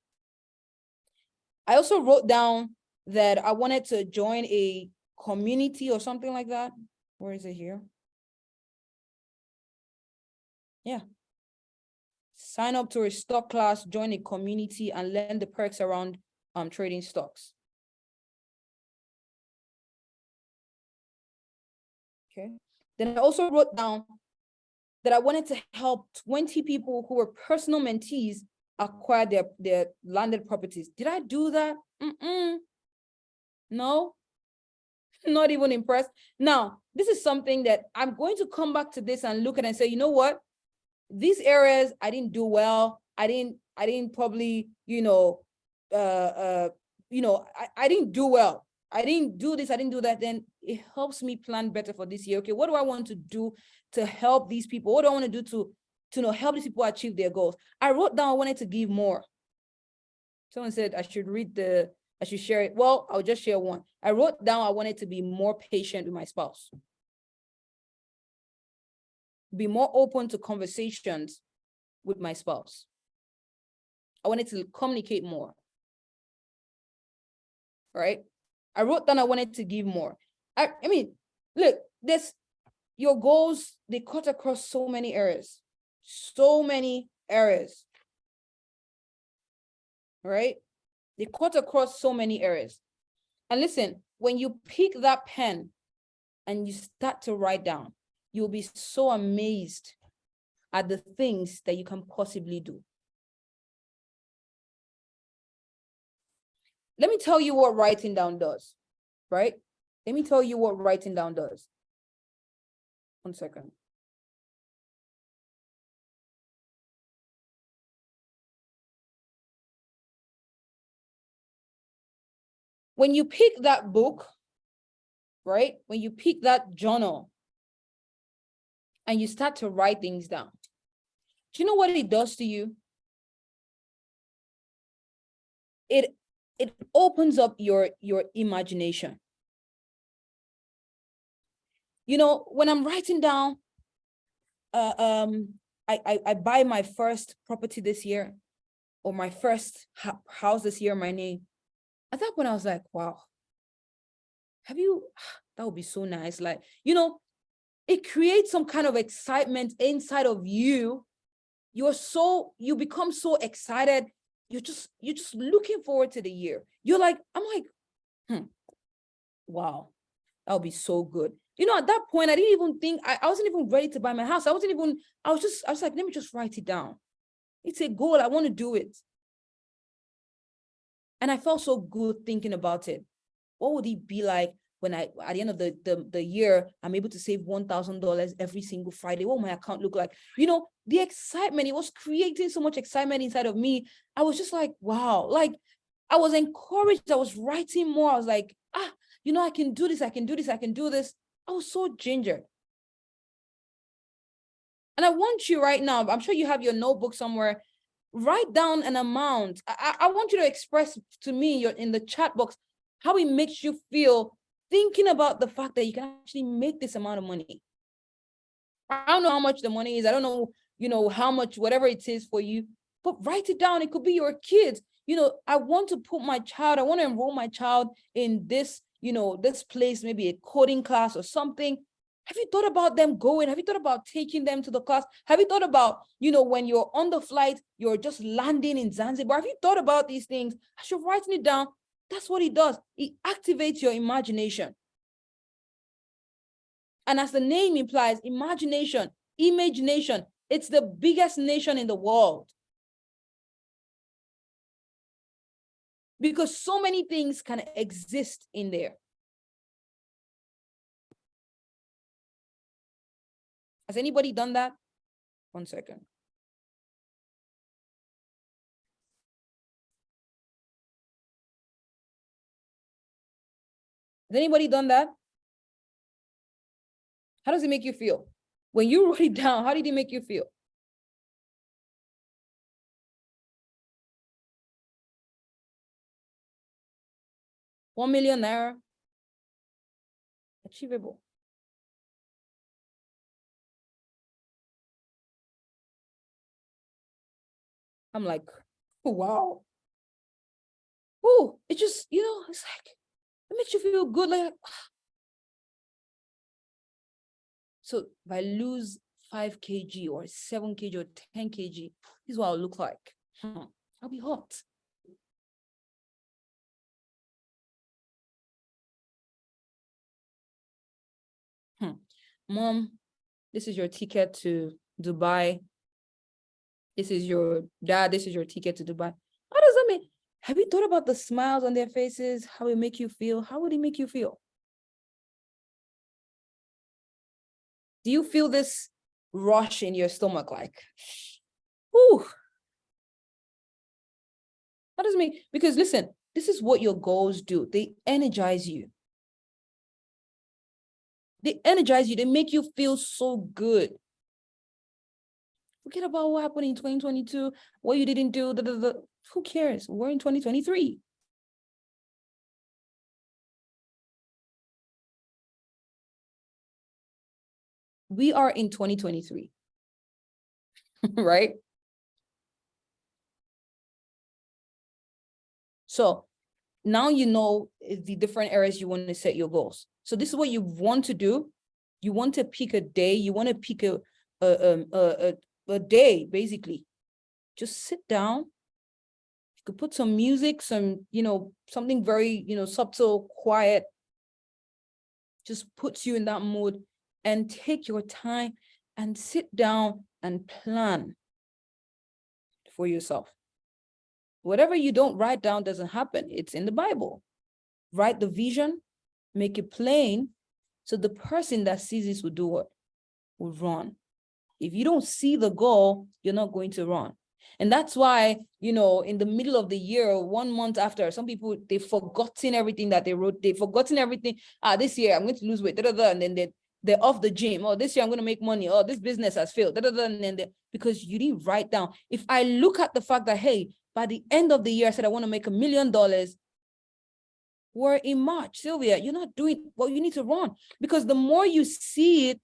I also wrote down that I wanted to join a community or something like that. Where is it here? Yeah. Sign up to a stock class, join a community, and learn the perks around trading stocks. Okay. Then I also wrote down that I wanted to help 20 people who were personal mentees acquire their landed properties. Did I do that? No, not even impressed. Now, this is something that I'm going to come back to this and look at and say, you know what? These areas I didn't do well. I didn't probably, I didn't do well. I didn't do this, I didn't do that. Then it helps me plan better for this year. Okay, what do I want to do to help these people? What do I want to do to help these people achieve their goals? I wrote down I wanted to give more. Someone said I should share it. Well, I'll just share one. I wrote down I wanted to be more patient with my spouse. Be more open to conversations with my spouse. I wanted to communicate more. Right? I wrote down I wanted to give more. I mean, look, your goals, they cut across so many areas. So many areas. Right? They cut across so many areas. And listen, when you pick that pen and you start to write down, you'll be so amazed at the things that you can possibly do. Let me tell you what writing down does, right? Let me tell you what writing down does. 1 second. When you pick that book, right? When you pick that journal and you start to write things down, do you know what it does to you? It opens up your imagination. You know, when I'm writing down, I buy my first property this year, or my first house this year, my name. At that point, I was like, wow, that would be so nice. Like, you know, it creates some kind of excitement inside of you. You become so excited. You're just looking forward to the year. I'm like, wow, that would be so good. You know, at that point, I didn't even think, I wasn't even ready to buy my house. I was like, let me just write it down. It's a goal. I want to do it. And I felt so good thinking about it. What would it be like when at the end of the year, I'm able to save $1,000 every single Friday? What will my account look like? You know, the excitement, it was creating so much excitement inside of me. I was just like, wow, like I was encouraged. I was writing more. I was like, you know, I can do this. I can do this. I can do this. I was so ginger. And I want you right now, I'm sure you have your notebook somewhere, write down an amount. I want you to express to me in the chat box how it makes you feel thinking about the fact that you can actually make this amount of money. I don't know how much the money is. I don't know, you know, how much, whatever it is for you, but write it down. It could be your kids. You know, I want to enroll my child in this, you know, this place, maybe a coding class or something. Have you thought about them going? Have you thought about taking them to the class? Have you thought about, you know, when you're on the flight, you're just landing in Zanzibar? Have you thought about these things? As you're writing it down, that's what it does. It activates your imagination. And as the name implies, imagination, it's the biggest nation in the world. Because so many things can exist in there. Has anybody done that? 1 second. Has anybody done that? How does it make you feel? When you wrote it down, how did it make you feel? ₦1 million naira. Achievable. I'm like, oh, wow. Oh, it just, you know, it's like, it makes you feel good. Like, so if I lose 5 kg or 7 kg or 10 kg, this is what I'll look like. I'll be hot. Mom, this is your ticket to Dubai. This is your dad, this is your ticket to Dubai. How does that mean? Have you thought about the smiles on their faces? How it make you feel? How would it make you feel? Do you feel this rush in your stomach? Like, whew. How does it mean? Because listen, this is what your goals do. They energize you. They energize you. They make you feel so good. Forget about what happened in 2022, what you didn't do. Who cares? We're in 2023. We are in 2023, right? So now you know the different areas you want to set your goals. So this is what you want to do. You want to pick a day. You want to pick a day, basically. Just sit down. You could put some music, some, you know, something very, you know, subtle, quiet. Just puts you in that mood, and take your time and sit down and plan for yourself. Whatever you don't write down doesn't happen. It's in the Bible. Write the vision, make it plain, so the person that sees this will do what? Will run. If you don't see the goal, you're not going to run. And that's why, in the middle of the year, 1 month after, some people, they've forgotten everything that they wrote. They've forgotten everything. This year I'm going to lose weight, and then they're off the gym. Oh, this year I'm going to make money. Oh, this business has failed, and then because you didn't write down. If I look at the fact that, hey, by the end of the year, I said I want to make $1 million, we're in March, Sylvia, you're not doing well, you need to run, because the more you see it,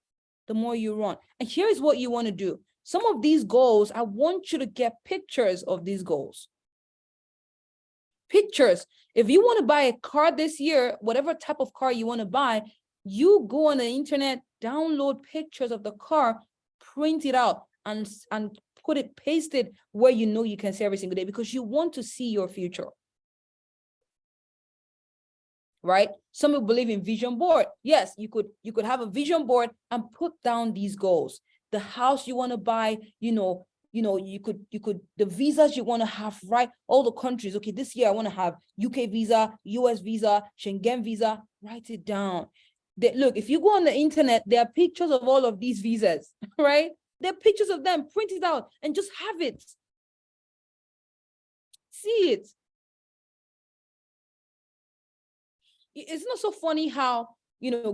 the more you run. And here's what you want to do. Some of these goals, I want you to get pictures of these goals. Pictures. If you want to buy a car this year, whatever type of car you want to buy, you go on the internet, download pictures of the car, print it out, and put it, paste it where you can see every single day, because you want to see your future. Right? Some people believe in vision board. Yes, you could have a vision board and put down these goals. The house you want to buy, you could the visas you want to have, right? All the countries. Okay, this year I want to have UK visa, US visa, Schengen visa. Write it down. Look, if you go on the internet, there are pictures of all of these visas, right? There are pictures of them. Print it out and just have it. See it. It's not so funny how,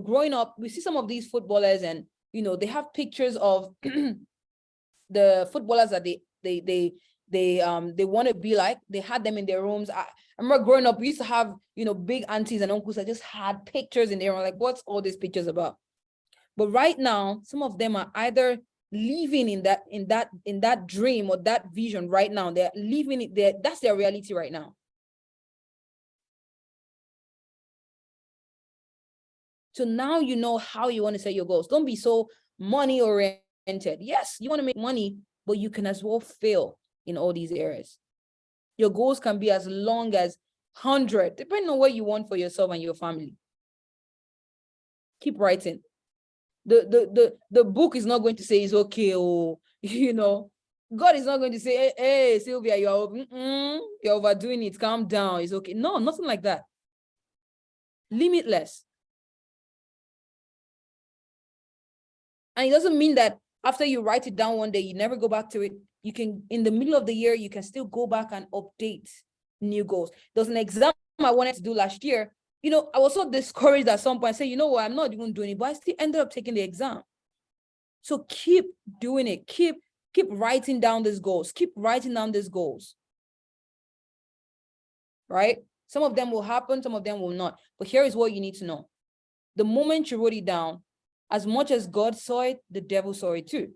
growing up, we see some of these footballers and, they have pictures of the footballers that they want to be like. They had them in their rooms. I remember growing up, we used to have, big aunties and uncles that just had pictures in there. I'm like, what's all these pictures about? But right now, some of them are either living in that dream or that vision right now. They're living it there. That's their reality right now. So now you know how you want to set your goals. Don't be so money oriented. Yes, you want to make money, but you can as well fail in all these areas. Your goals can be as long as 100, depending on what you want for yourself and your family. Keep writing. The book is not going to say it's okay, or God is not going to say, hey Sylvia, you're overdoing it. Calm down. It's okay. No, nothing like that. Limitless. And it doesn't mean that after you write it down one day, you never go back to it. You can, in the middle of the year, you can still go back and update new goals. There was an exam I wanted to do last year. I was so discouraged at some point. I said, you know what, I'm not even doing it, but I still ended up taking the exam. So keep doing it. Keep writing down these goals. Keep writing down these goals. Right? Some of them will happen, some of them will not. But here is what you need to know. The moment you wrote it down, as much as God saw it, the devil saw it too.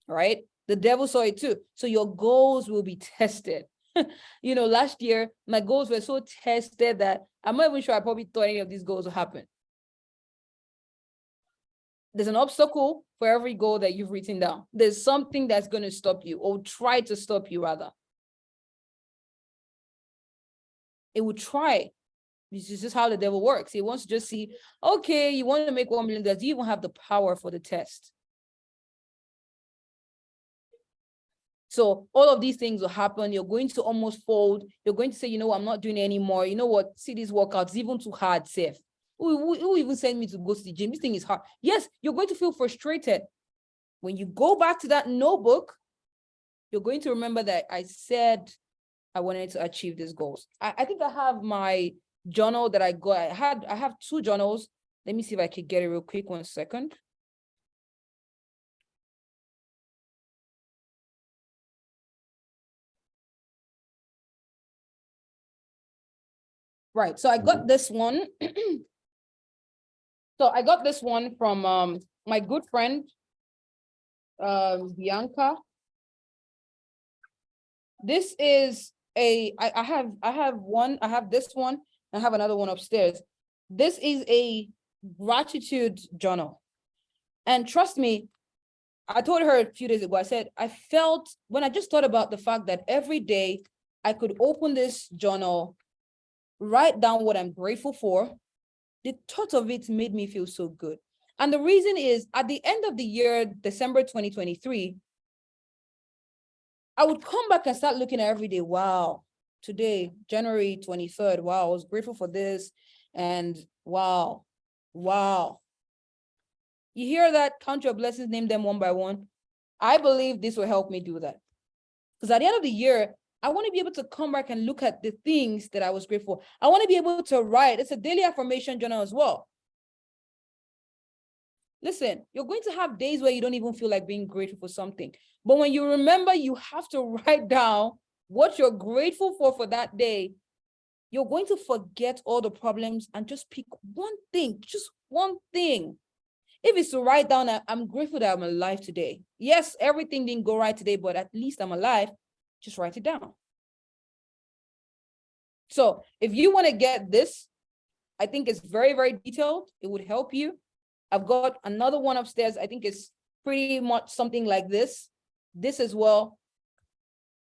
Right? The devil saw it too. So your goals will be tested. Last year, my goals were so tested that I'm not even sure I probably thought any of these goals would happen. There's an obstacle for every goal that you've written down. There's something that's going to stop you, or try to stop you rather. It will try. This is just how the devil works. He wants to just see, okay, you want to make $1 million. Do you even have the power for the test? So all of these things will happen. You're going to almost fold. You're going to say, I'm not doing it anymore. You know what? See, these workouts, even too hard, safe. Who even sent me to go to the gym? This thing is hard. Yes, you're going to feel frustrated. When you go back to that notebook, you're going to remember that I said I wanted to achieve these goals. I think I have my journal that I got. I have 2 journals. Let me see if I can get it real quick. 1 second. Right. So I got this one. So I got this one from my good friend, Bianca. This is I have this one. I have another one upstairs. This is a gratitude journal. And trust me, I told her a few days ago, I said, I felt when I just thought about the fact that every day I could open this journal, write down what I'm grateful for, the thought of it made me feel so good. And the reason is, at the end of the year, December 2023, I would come back and start looking at every day. Wow, today, January 23rd. Wow, I was grateful for this. And wow. You hear that? Count your blessings, name them one by one. I believe this will help me do that. Because at the end of the year, I want to be able to come back and look at the things that I was grateful for. I want to be able to write. It's a daily affirmation journal as well. Listen, you're going to have days where you don't even feel like being grateful for something. But when you remember, you have to write down what you're grateful for that day. You're going to forget all the problems and just pick one thing, just one thing. If it's to write down, I'm grateful that I'm alive today. Yes, everything didn't go right today, but at least I'm alive. Just write it down. So if you want to get this, I think it's very, very detailed. It would help you. I've got another one upstairs. I think it's pretty much something like this. This as well.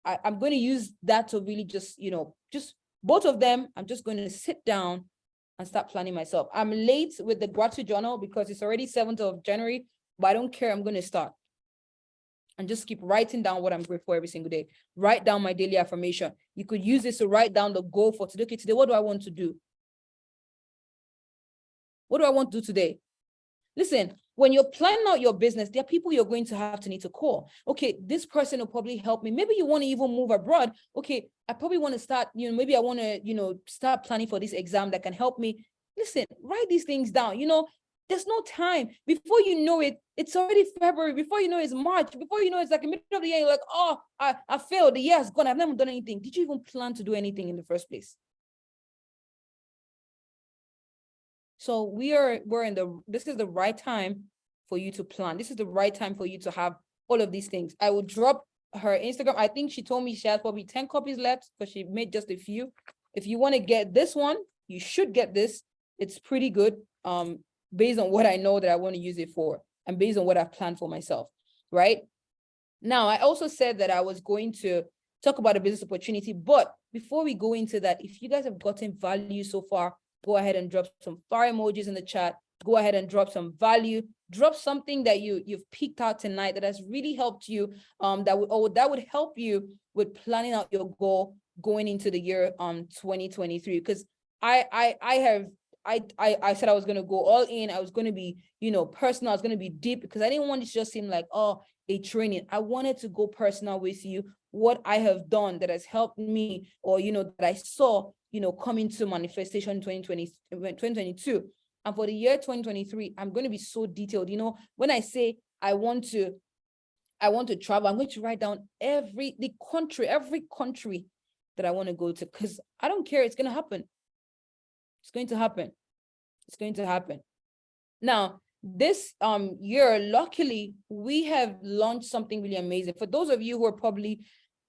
I'm going to use that to really just both of them. I'm just going to sit down and start planning myself. I'm late with the gratitude journal because it's already 7th of January, but I don't care. I'm going to start and just keep writing down what I'm grateful for every single day. Write down my daily affirmation. You could use this to write down the goal for today. Okay, today, what do I want to do? What do I want to do today? Listen, when you're planning out your business, there are people you're going to have to need to call. Okay, this person will probably help me. Maybe you want to even move abroad. Okay, I probably want to start, maybe I want to, start planning for this exam that can help me. Listen, write these things down. There's no time. Before you know it, it's already February. Before you know it's March. Before you know it's like the middle of the year, you're like, oh, I failed. The year is gone. I've never done anything. Did you even plan to do anything in the first place? So this is the right time for you to plan. This is the right time for you to have all of these things. I will drop her Instagram. I think she told me she has probably 10 copies left because she made just a few. If you want to get this one, you should get this. It's pretty good. Based on what I know that I want to use it for and based on what I've planned for myself, right? Now, I also said that I was going to talk about a business opportunity, but before we go into that, if you guys have gotten value so far, go ahead and drop some fire emojis in the chat. Go ahead and drop some value. Drop something that you've picked out tonight that has really helped you. That would help you with planning out your goal going into the year 2023. Because I said I was going to go all in. I was going to be personal. I was going to be deep because I didn't want it to just seem like a training. I wanted to go personal with you. What I have done that has helped me, or that I saw come into manifestation 2022. And for the year 2023, I'm going to be so detailed. When I say I want to travel, I'm going to write down every country that I want to go to, because I don't care. It's going to happen. It's going to happen. It's going to happen. Now, this year, luckily, we have launched something really amazing. For those of you who are probably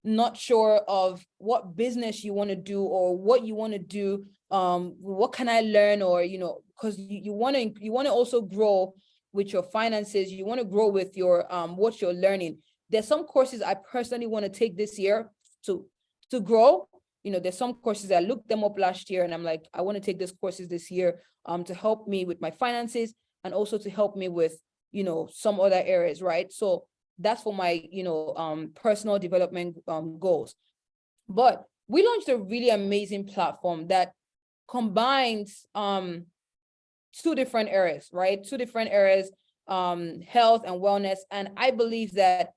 not sure of what business you want to do or what you want to do, what can I learn, or because you want to also grow with your finances, you want to grow with your what you're learning. There's some courses I personally want to take this year to grow. There's some courses I looked them up last year and I'm like, I want to take these courses this year to help me with my finances and also to help me with some other areas, right? So that's for my personal development goals. But we launched a really amazing platform that combines two different areas, right? Two different areas, health and wellness. And I believe that,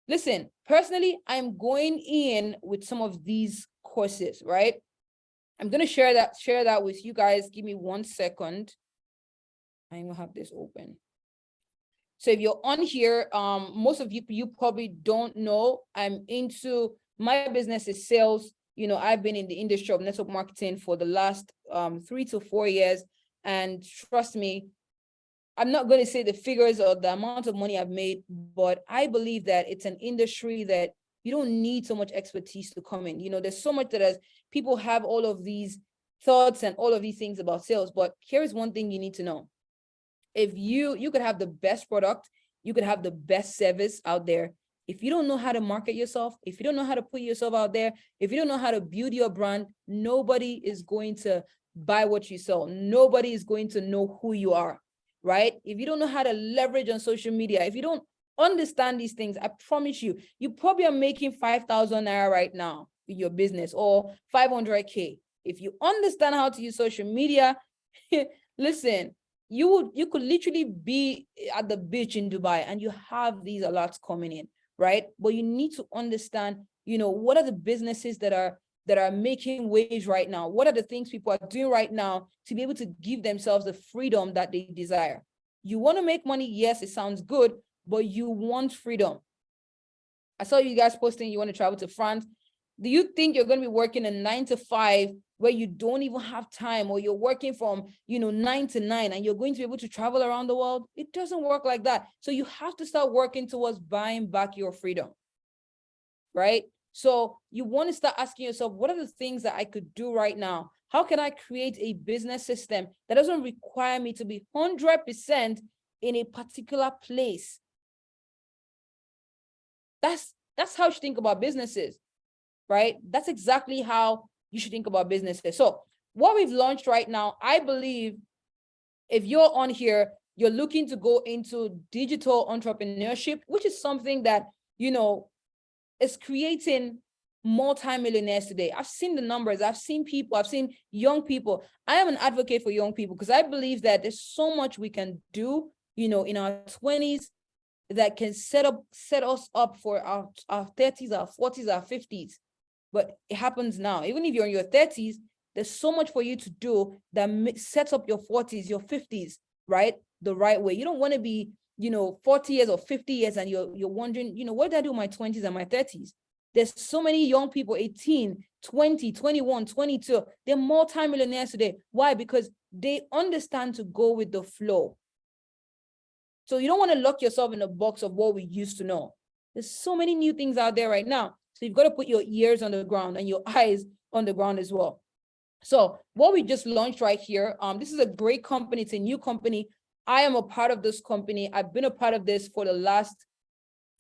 listen, personally, I'm going in with some of these courses, right? I'm going to share that with you guys. Give me 1 second. I'm going to have this open. So if you're on here, most of you probably don't know, my business is sales. I've been in the industry of network marketing for the last 3 to 4 years. And trust me, I'm not going to say the figures or the amount of money I've made, but I believe that it's an industry that you don't need so much expertise to come in. There's so much that people have all of these thoughts and all of these things about sales, but here's one thing you need to know. If you could have the best product, you could have the best service out there. If you don't know how to market yourself, if you don't know how to put yourself out there, if you don't know how to build your brand, nobody is going to buy what you sell. Nobody is going to know who you are, right? If you don't know how to leverage on social media, if you don't understand these things, I promise you, you probably are making 5,000 naira right now with your business or 500K. If you understand how to use social media, listen, you could literally be at the beach in Dubai and you have these alerts coming in, right? But you need to understand, what are the businesses that are making waves right now? What are the things people are doing right now to be able to give themselves the freedom that they desire? You want to make money, yes, it sounds good, but you want freedom. I saw you guys posting you want to travel to France. Do you think you're going to be working a 9 to 5 where you don't even have time, or you're working from 9 to 9 and you're going to be able to travel around the world? It doesn't work like that. So you have to start working towards buying back your freedom, right? So you want to start asking yourself, what are the things that I could do right now? How can I create a business system that doesn't require me to be 100% in a particular place? That's how you should think about businesses, right? That's exactly how you should think about businesses. So what we've launched right now, I believe if you're on here, you're looking to go into digital entrepreneurship, which is something that, is creating multi-millionaires today. I've seen the numbers. I've seen people. I've seen young people. I am an advocate for young people because I believe that there's so much we can do, in our 20s that can set us up for our 30s, our 40s, our 50s. But it happens now. Even if you're in your 30s, there's so much for you to do that sets up your 40s, your 50s, right? The right way. You don't want to be, 40 years or 50 years and you're wondering, what did I do in my 20s and my 30s? There's so many young people, 18, 20, 21, 22. They're multi-millionaires today. Why? Because they understand to go with the flow. So you don't want to lock yourself in a box of what we used to know. There's so many new things out there right now. So you've got to put your ears on the ground and your eyes on the ground as well. So what we just launched right here, this is a great company. It's a new company. I am a part of this company. I've been a part of this for the last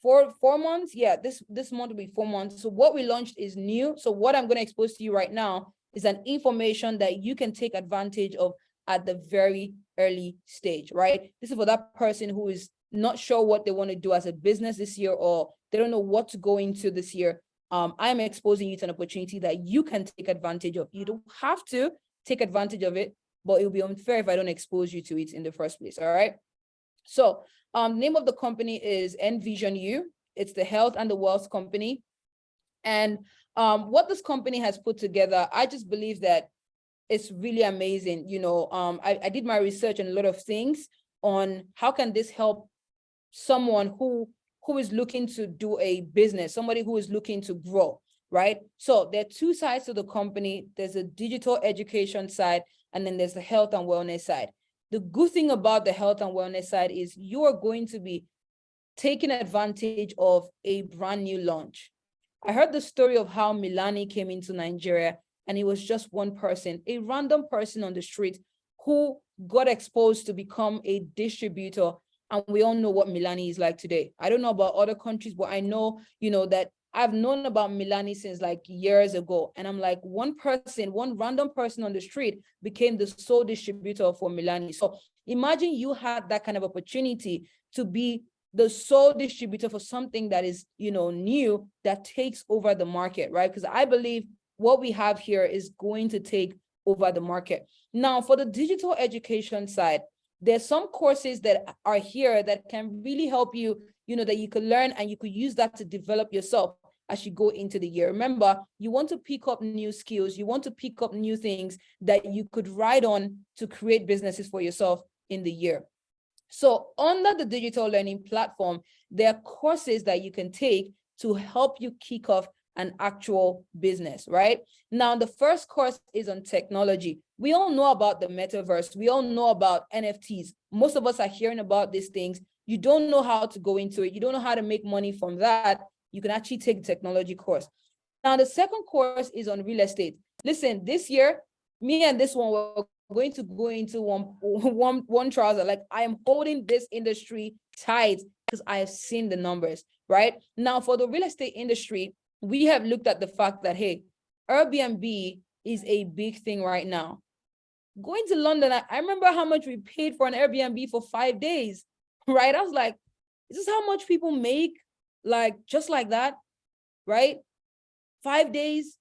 four months. Yeah, this month will be 4 months. So what we launched is new. So what I'm going to expose to you right now is an information that you can take advantage of at the very early stage, right? This is for that person who is not sure what they want to do as a business this year, or they don't know what to go into this year. I'm exposing you to an opportunity that you can take advantage of. You don't have to take advantage of it, but it will be unfair if I don't expose you to it in the first place, all right? So name of the company is Envision You. It's the health and the wealth company. And what this company has put together, I just believe that it's really amazing. I did my research on a lot of things on how can this help someone who is looking to do a business, somebody who is looking to grow, right? So there are two sides to the company. There's a digital education side, and then there's the health and wellness side. The good thing about the health and wellness side is you are going to be taking advantage of a brand new launch. I heard the story of how Milani came into Nigeria, and it was just one person, a random person on the street who got exposed to become a distributor. And we all know what Milani is like today. I don't know about other countries, but I know, that I've known about Milani since like years ago. And I'm like, one random person on the street became the sole distributor for Milani. So imagine you had that kind of opportunity to be the sole distributor for something that is, new, that takes over the market, right? Because I believe what we have here is going to take over the market. Now, for the digital education side, there's some courses that are here that can really help you, that you could learn, and you could use that to develop yourself as you go into the year. Remember, you want to pick up new skills. You want to pick up new things that you could ride on to create businesses for yourself in the year. So under the digital learning platform, there are courses that you can take to help you kick off an actual business, right? Now, the first course is on technology. We all know about the metaverse. We all know about NFTs. Most of us are hearing about these things. You don't know how to go into it. You don't know how to make money from that. You can actually take the technology course. Now, the second course is on real estate. Listen, this year, me and this one were going to go into one trouser. Like, I am holding this industry tight because I have seen the numbers, right? Now, for the real estate industry, we have looked at the fact that, hey, Airbnb is a big thing right now. Going to London, I remember how much we paid for an Airbnb for 5 days, right? I was like, is this how much people make? Like, just like that, right? 5 days,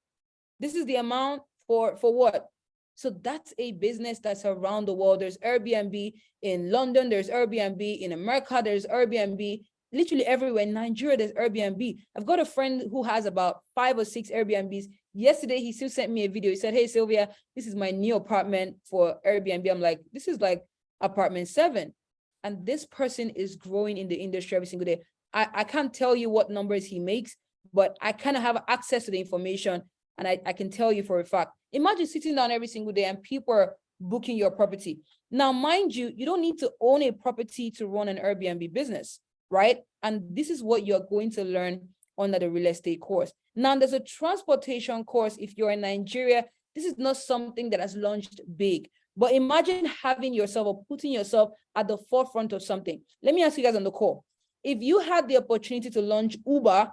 this is the amount for what? So that's a business that's around the world. There's Airbnb in London, there's Airbnb in America, there's Airbnb. literally everywhere. In Nigeria, there's Airbnb. I've got a friend who has about 5 or 6 Airbnbs. Yesterday, he still sent me a video. He said, hey, Sylvia, this is my new apartment for Airbnb. I'm like, this is like apartment 7. And this person is growing in the industry every single day. I can't tell you what numbers he makes, but I kind of have access to the information, and I can tell you for a fact. Imagine sitting down every single day and people are booking your property. Now, mind you, you don't need to own a property to run an Airbnb business, right? And this is what you're going to learn under the real estate course. Now, there's a transportation course. If you're in Nigeria, this is not something that has launched big, but imagine having yourself or putting yourself at the forefront of something. Let me ask you guys on the call. If you had the opportunity to launch Uber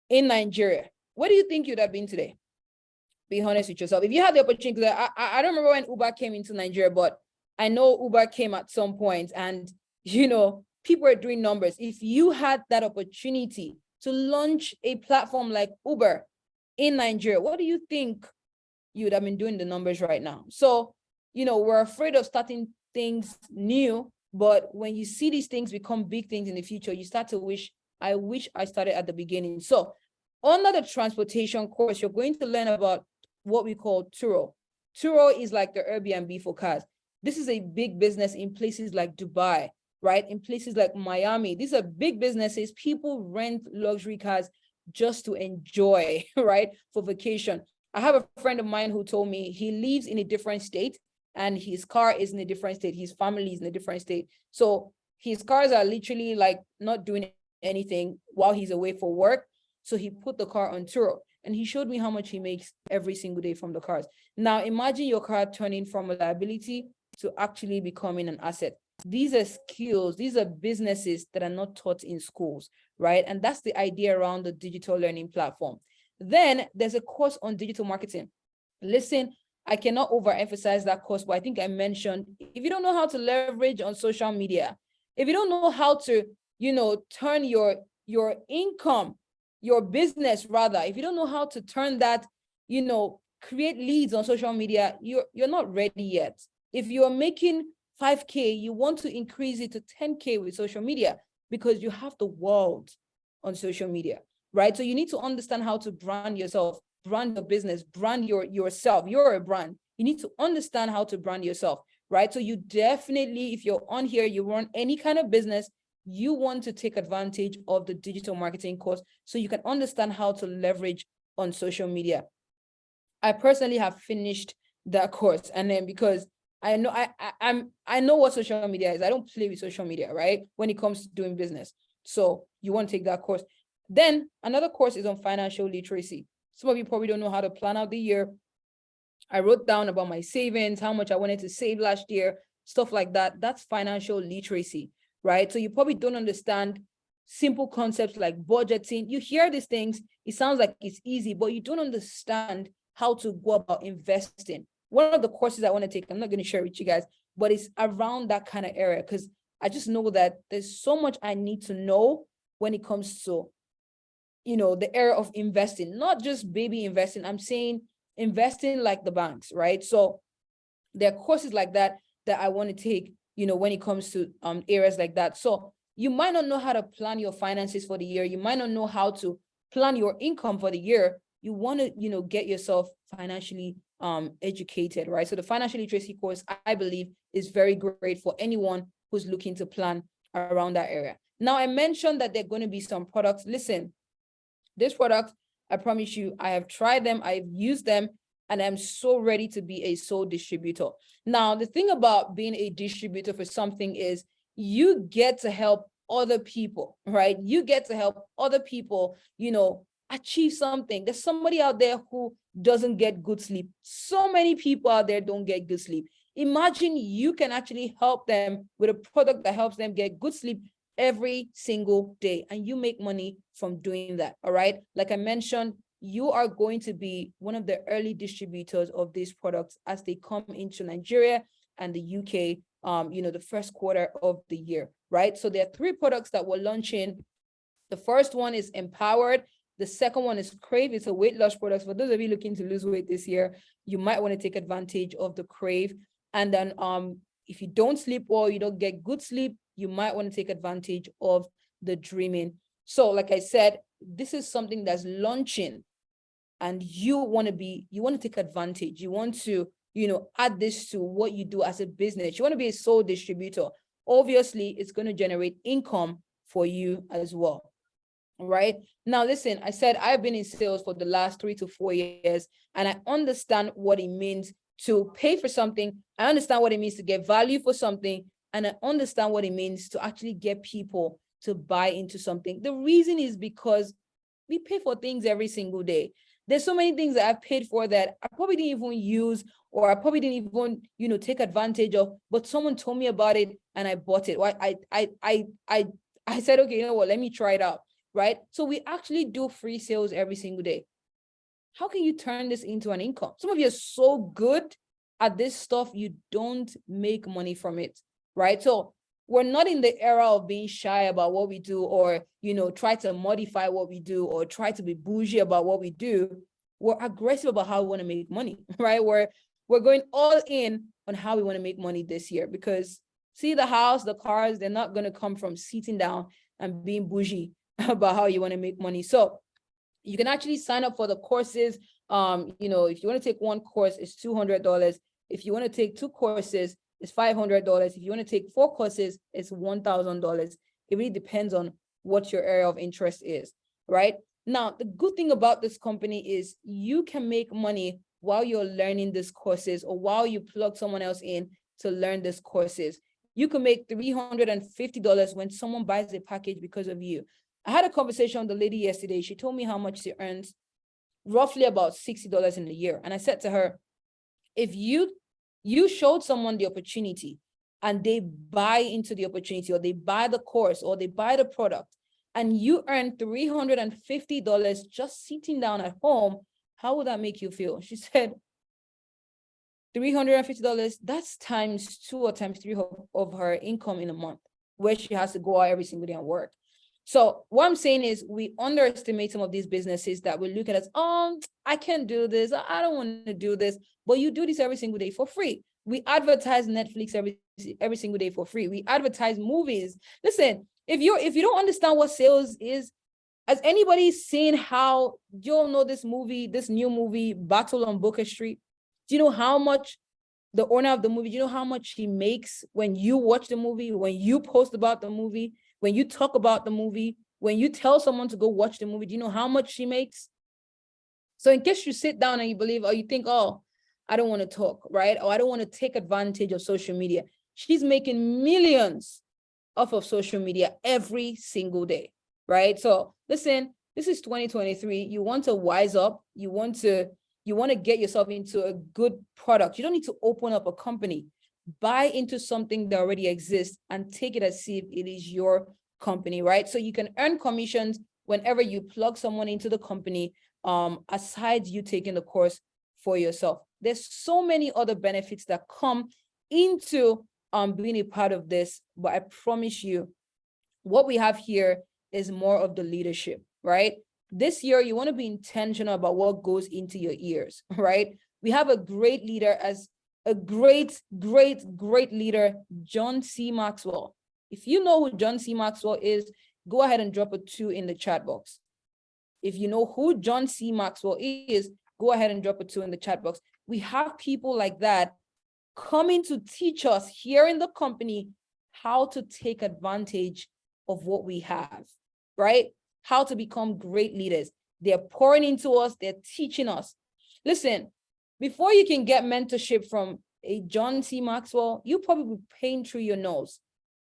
in Nigeria, where do you think you'd have been today? Be honest with yourself. If you had the opportunity, I don't remember when Uber came into Nigeria, but I know Uber came at some point, and people are doing numbers. If you had that opportunity to launch a platform like Uber in Nigeria, what do you think you would have been doing the numbers right now? So, we're afraid of starting things new, but when you see these things become big things in the future, you start to wish I started at the beginning. So under the transportation course, you're going to learn about what we call Turo. Turo is like the Airbnb for cars. This is a big business in places like Dubai, right? In places like Miami. These are big businesses. People rent luxury cars just to enjoy, right? For vacation. I have a friend of mine who told me he lives in a different state and his car is in a different state. His family is in a different state. So his cars are literally like not doing anything while he's away for work. So he put the car on Turo, and he showed me how much he makes every single day from the cars. Now imagine your car turning from a liability to actually becoming an asset. These are skills, these are businesses that are not taught in schools, right? And that's the idea around the digital learning platform. Then there's a course on digital marketing. Listen, I cannot overemphasize that course, but I think I mentioned, if you don't know how to leverage on social media, if you don't know how to, turn your income, your business rather, if you don't know how to turn that, create leads on social media, you're not ready yet. If you're making 5K, you want to increase it to 10K with social media, because you have the world on social media, right? So you need to understand how to brand yourself, brand your business, brand yourself. You're a brand. You need to understand how to brand yourself, right? So you definitely, if you're on here, you run any kind of business, you want to take advantage of the digital marketing course so you can understand how to leverage on social media. I personally have finished that course, and then because I know I know what social media is. I don't play with social media, right? When it comes to doing business. So you want to take that course. Then another course is on financial literacy. Some of you probably don't know how to plan out the year. I wrote down about my savings, how much I wanted to save last year, stuff like that. That's financial literacy, right? So you probably don't understand simple concepts like budgeting. You hear these things, it sounds like it's easy, but you don't understand how to go about investing. One of the courses I want to take, I'm not going to share with you guys, but it's around that kind of area, because I just know that there's so much I need to know when it comes to, the area of investing, not just baby investing. I'm saying investing like the banks, right? So there are courses like that I want to take, when it comes to areas like that. So you might not know how to plan your finances for the year. You might not know how to plan your income for the year. You want to, get yourself financially educated, right? So the financial literacy course, I believe, is very great for anyone who's looking to plan around that area. Now, I mentioned that there are going to be some products. Listen, this product, I promise you, I have tried them, I've used them, and I'm so ready to be a sole distributor. Now, the thing about being a distributor for something is you get to help other people, right? You get to help other people, achieve something. There's somebody out there who doesn't get good sleep. So many people out there don't get good sleep. Imagine you can actually help them with a product that helps them get good sleep every single day, and you make money from doing that. All right. Like I mentioned, you are going to be one of the early distributors of these products as they come into Nigeria and the UK, the first quarter of the year, right? So there are 3 products that we're launching. The first one is Empowered. The second one is Crave. It's a weight loss product. For those of you looking to lose weight this year, you might want to take advantage of the Crave. And then if you don't sleep well, you don't get good sleep, you might want to take advantage of the dreaming. So like I said, this is something that's launching, and you want to take advantage. You want to, add this to what you do as a business. You want to be a sole distributor. Obviously, it's going to generate income for you as well. Right now, listen, I said I've been in sales for the last 3 to 4 years, and I understand what it means to pay for something. I understand what it means to get value for something, and I understand what it means to actually get people to buy into something. The reason is because we pay for things every single day. There's so many things that I've paid for that I probably didn't even use, or I probably didn't even, take advantage of, but someone told me about it and I bought it. I said, okay, you know what, let me try it out. Right? So we actually do free sales every single day. How can you turn this into an income? Some of you are so good at this stuff, you don't make money from it, right? So we're not in the era of being shy about what we do, or, try to modify what we do, or try to be bougie about what we do. We're aggressive about how we want to make money, right? We're going all in on how we want to make money this year, because see, the house, the cars, they're not going to come from sitting down and being bougie about how you want to make money. So you can actually sign up for the courses. If you want to take one course, it's $200. If you want to take 2 courses, it's $500. If you want to take 4 courses, it's $1,000. It really depends on what your area of interest is, right? Now, the good thing about this company is you can make money while you're learning these courses, or while you plug someone else in to learn these courses. You can make $350 when someone buys a package because of you. I had a conversation with the lady yesterday. She told me how much she earns, roughly about $60 in a year. And I said to her, if you showed someone the opportunity and they buy into the opportunity, or they buy the course, or they buy the product, and you earn $350 just sitting down at home, how would that make you feel? She said, $350, that's times 2 or times 3 of her income in a month, where she has to go out every single day and work. So what I'm saying is, we underestimate some of these businesses that we look at as, I can't do this, I don't want to do this, but you do this every single day for free. We advertise Netflix every single day for free. We advertise movies. Listen, if you don't understand what sales is, has anybody seen how, you all know this new movie, Battle on Booker Street? Do you know how much the owner of the movie, do you know how much he makes when you watch the movie, when you post about the movie, when you talk about the movie, when you tell someone to go watch the movie? Do you know how much she makes? So in case you sit down and you believe, or you think, I don't want to talk, right? Or I don't want to take advantage of social media. She's making millions off of social media every single day, right? So listen, this is 2023. You want to wise up. You want to get yourself into a good product. You don't need to open up a company. Buy into something that already exists and take it as if it is your company, right? So you can earn commissions whenever you plug someone into the company, aside you taking the course for yourself. There's so many other benefits that come into being a part of this, but I promise you, what we have here is more of the leadership, right? This year, you want to be intentional about what goes into your ears, right? We have a great leader, as a great leader, John C. Maxwell. If you know who John C. Maxwell is, go ahead and drop a 2 in the chat box. If you know who John C. Maxwell is, go ahead and drop a 2 in the chat box. We have people like that coming to teach us here in the company how to take advantage of what we have, right? How to become great leaders. They're pouring into us, they're teaching us. Listen, before you can get mentorship from a John C. Maxwell, you probably paying through your nose.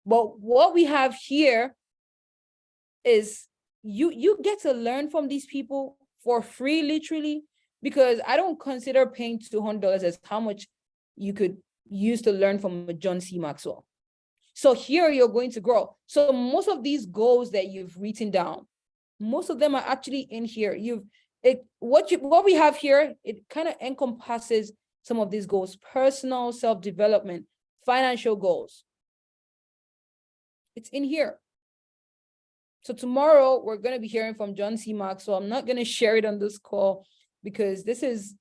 But what we have here is you get to learn from these people for free, literally, because I don't consider paying $200 as how much you could use to learn from a John C. Maxwell. So here you're going to grow. So most of these goals that you've written down, most of them are actually in here. What we have here, it kind of encompasses some of these goals: personal self-development, financial goals. It's in here. So tomorrow we're going to be hearing from John C. Maxwell. I'm not going to share it on this call because this is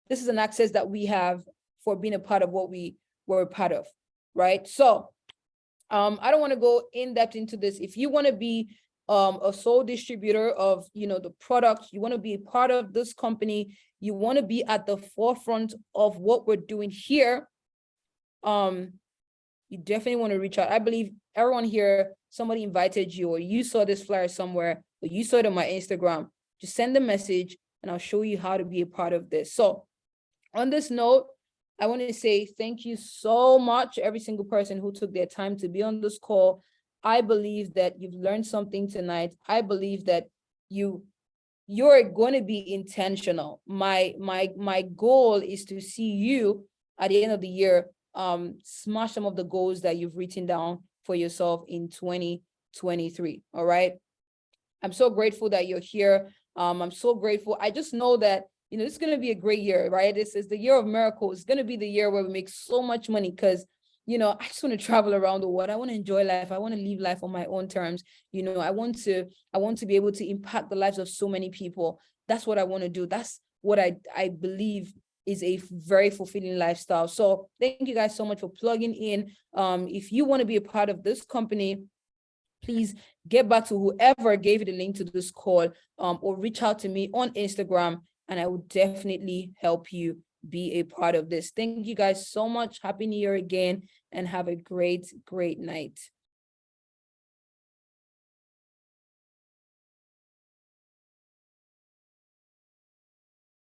an access that we have for being a part of what we're a part of, right? So I don't want to go in depth into this. If you want to be a sole distributor of, the product, you want to be a part of this company, you want to be at the forefront of what we're doing here, you definitely want to reach out. I believe everyone here, somebody invited you, or you saw this flyer somewhere, or you saw it on my Instagram. Just send a message and I'll show you how to be a part of this. So on this note, I want to say thank you so much, every single person who took their time to be on this call. I believe that you've learned something tonight. I believe that you're going to be intentional. My goal is to see you at the end of the year smash some of the goals that you've written down for yourself in 2023. All right. I'm so grateful that you're here. I'm so grateful. I just know that, this is going to be a great year, right? This is the year of miracles. It's going to be the year where we make so much money because, I just want to travel around the world. I want to enjoy life. I want to live life on my own terms. I want to be able to impact the lives of so many people. That's what I want to do. That's what I believe is a very fulfilling lifestyle. So thank you guys so much for plugging in. If you want to be a part of this company, please get back to whoever gave you the link to this call, or reach out to me on Instagram, and I will definitely help you be a part of this. Thank you guys so much. Happy New Year again, and have a great, great night.